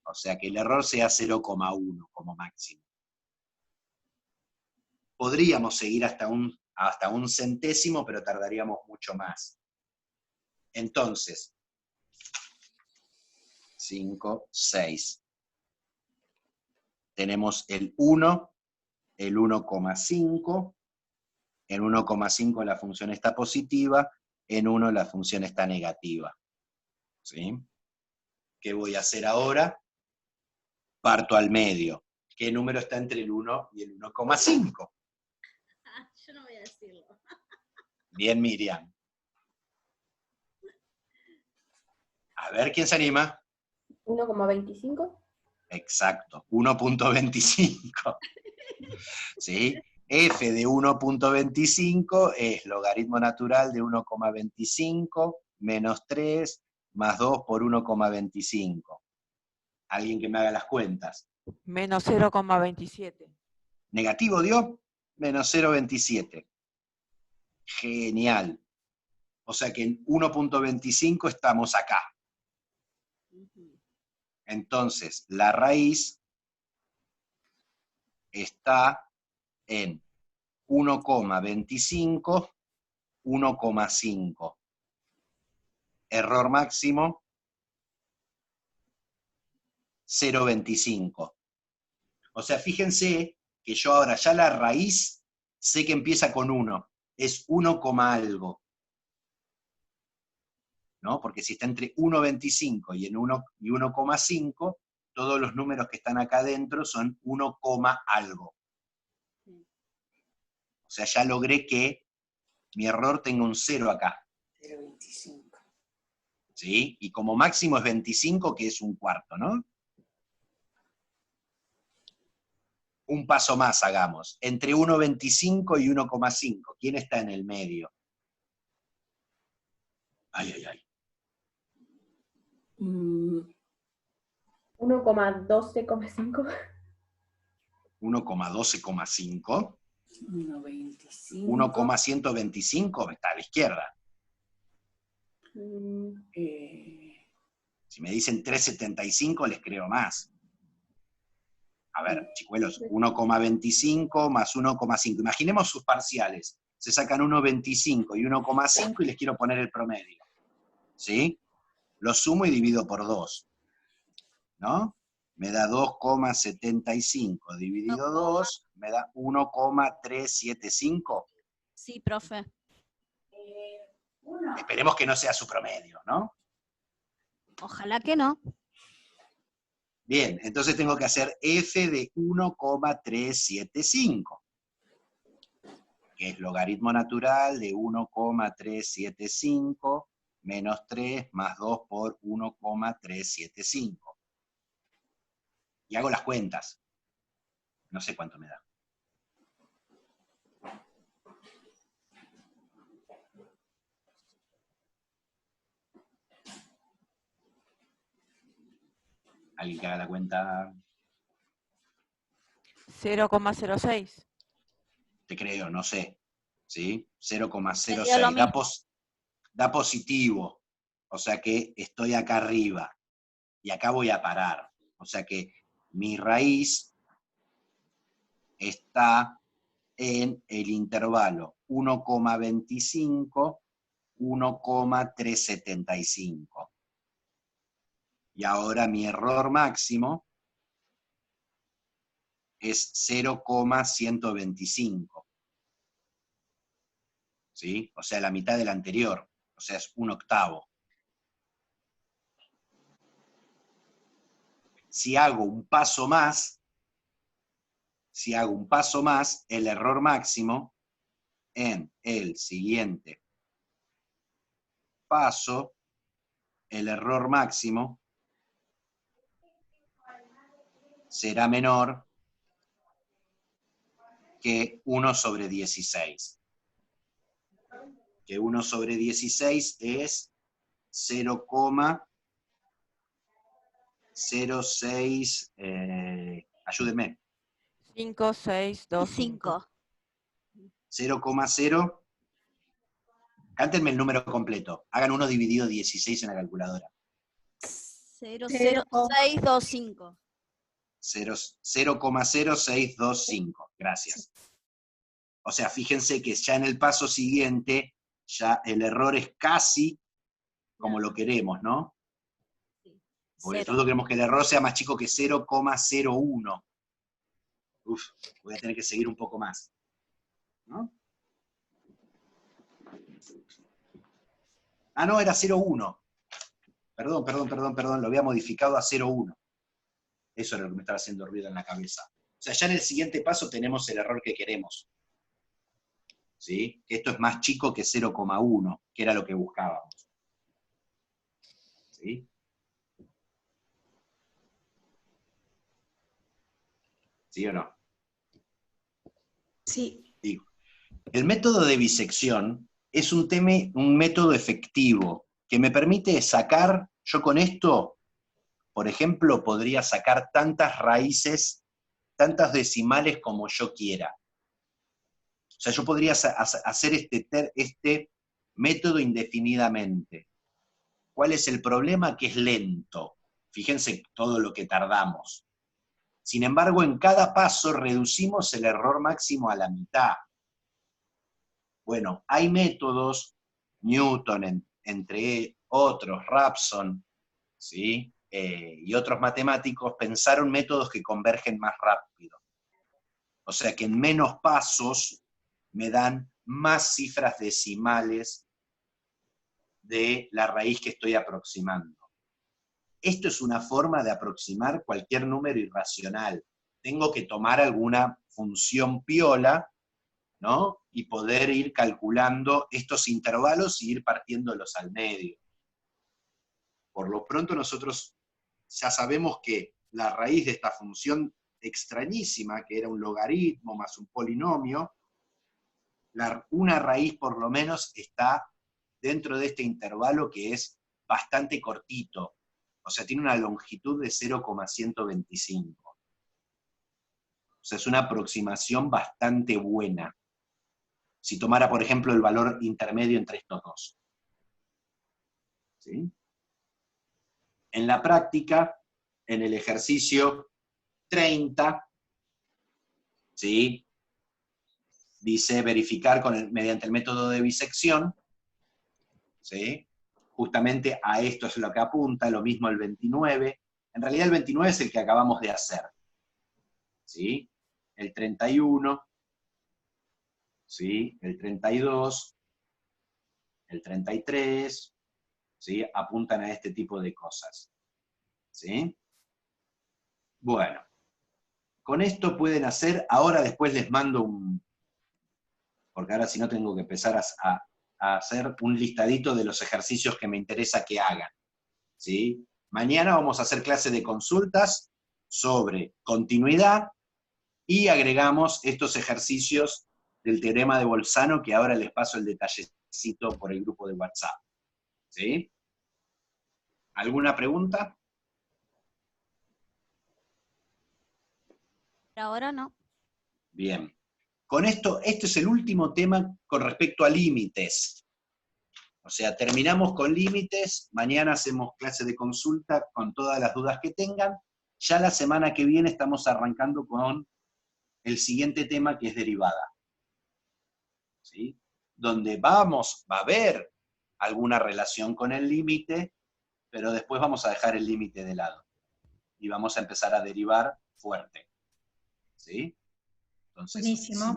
O sea que el error sea 0,1 como máximo. Podríamos seguir hasta un centésimo, pero tardaríamos mucho más. Entonces, 5, 6. Tenemos el 1, el 1,5. En 1,5 la función está positiva, en 1 la función está negativa. ¿Sí? ¿Qué voy a hacer ahora? Parto al medio. ¿Qué número está entre el 1 y el 1,5? Yo no voy a decirlo. Bien, Miriam. A ver, ¿quién se anima? 1,25. Exacto, 1,25. ¿Sí? F de 1,25 es logaritmo natural de 1,25 menos 3 más 2 por 1,25. Alguien que me haga las cuentas. Menos 0,27. ¿Negativo dio? Menos 0,27. Genial. O sea que en 1,25 estamos acá. Entonces, la raíz está en 1,25, 1,5. Error máximo, 0,25. O sea, fíjense que yo ahora ya la raíz sé que empieza con 1. Es 1, algo. ¿No? Porque si está entre 1,25 y 1,5, todos los números que están acá adentro son 1, algo. O sea, ya logré que mi error tenga un 0 acá. 0,25. ¿Sí? Y como máximo es 25, que es un cuarto, ¿no? Un paso más hagamos. Entre 1,25 y 1,5. ¿Quién está en el medio? Ay, ay, ay. 1,12,5. 1,12,5. 1,25. 1,125 está a la izquierda. Si me dicen 3,75 les creo más. A ver, chicuelos, 1,25 más 1,5. Imaginemos sus parciales. Se sacan 1,25 y 1,5 y les quiero poner el promedio. ¿Sí? Lo sumo y divido por 2. ¿No? Me da 2,75 dividido 2, me da 1,375. Sí, profe. Esperemos que no sea su promedio, ¿no? Ojalá que no. Bien, entonces tengo que hacer f de 1,375, que es logaritmo natural de 1,375 menos 3 más 2 por 1,375. Y hago las cuentas. No sé cuánto me da. ¿Alguien que haga la cuenta? 0,06. Te creo, no sé. ¿Sí? 0,06. Me dio lo mismo. Da positivo. O sea que estoy acá arriba. Y acá voy a parar. O sea que mi raíz está en el intervalo 1,25, 1,375. Y ahora mi error máximo es 0,125. ¿Sí? O sea, la mitad del anterior. O sea, es 1/8. Si hago un paso más, el error máximo en el siguiente paso, el error máximo será menor que 1/16. Que 1/16 es 0,06, ayúdenme. 5, 6, 2, 5. 0,0. Cántenme el número completo. Hagan 1 dividido 16 en la calculadora. 0,0625. 0,0625. Gracias. O sea, fíjense que ya en el paso siguiente, ya el error es casi como lo queremos, ¿no? Porque nosotros queremos que el error sea más chico que 0,01. Uf, voy a tener que seguir un poco más, ¿no? Ah, no, era 0,1. Perdón, lo había modificado a 0,1. Eso era lo que me estaba haciendo ruido en la cabeza. O sea, ya en el siguiente paso tenemos el error que queremos. ¿Sí? Esto es más chico que 0,1, que era lo que buscábamos. ¿Sí? ¿Sí o no? Sí. Digo, el método de bisección es un método efectivo que me permite sacar, yo con esto, por ejemplo, podría sacar tantas raíces, tantas decimales como yo quiera. O sea, yo podría hacer este método indefinidamente. ¿Cuál es el problema? Que es lento. Fíjense todo lo que tardamos. Sin embargo, en cada paso reducimos el error máximo a la mitad. Bueno, hay métodos, Newton, entre otros, Raphson, ¿sí? Y otros matemáticos pensaron métodos que convergen más rápido. O sea que en menos pasos me dan más cifras decimales de la raíz que estoy aproximando. Esto es una forma de aproximar cualquier número irracional. Tengo que tomar alguna función piola, ¿no? Y poder ir calculando estos intervalos y ir partiéndolos al medio. Por lo pronto nosotros ya sabemos que la raíz de esta función extrañísima, que era un logaritmo más un polinomio, una raíz por lo menos está dentro de este intervalo que es bastante cortito. O sea, tiene una longitud de 0,125. O sea, es una aproximación bastante buena. Si tomara, por ejemplo, el valor intermedio entre estos dos. ¿Sí? En la práctica, en el ejercicio 30, ¿sí? Dice verificar mediante el método de bisección, ¿sí? Justamente a esto es lo que apunta, lo mismo el 29. En realidad el 29 es el que acabamos de hacer. ¿Sí? El 31, ¿sí? El 32, el 33, ¿sí? Apuntan a este tipo de cosas. ¿Sí? Bueno, con esto pueden hacer, ahora después les mando porque ahora si no tengo que empezar a hacer un listadito de los ejercicios que me interesa que hagan. ¿Sí? Mañana vamos a hacer clase de consultas sobre continuidad y agregamos estos ejercicios del teorema de Bolzano, que ahora les paso el detallecito por el grupo de WhatsApp. ¿Sí? ¿Alguna pregunta? Por ahora no. Bien. Con esto, este es el último tema con respecto a límites. O sea, terminamos con límites, mañana hacemos clase de consulta con todas las dudas que tengan. Ya la semana que viene estamos arrancando con el siguiente tema, que es derivada. ¿sí? Donde va a haber alguna relación con el límite, pero después vamos a dejar el límite de lado. Y vamos a empezar a derivar fuerte. ¿Sí? Entonces, Buenísimo.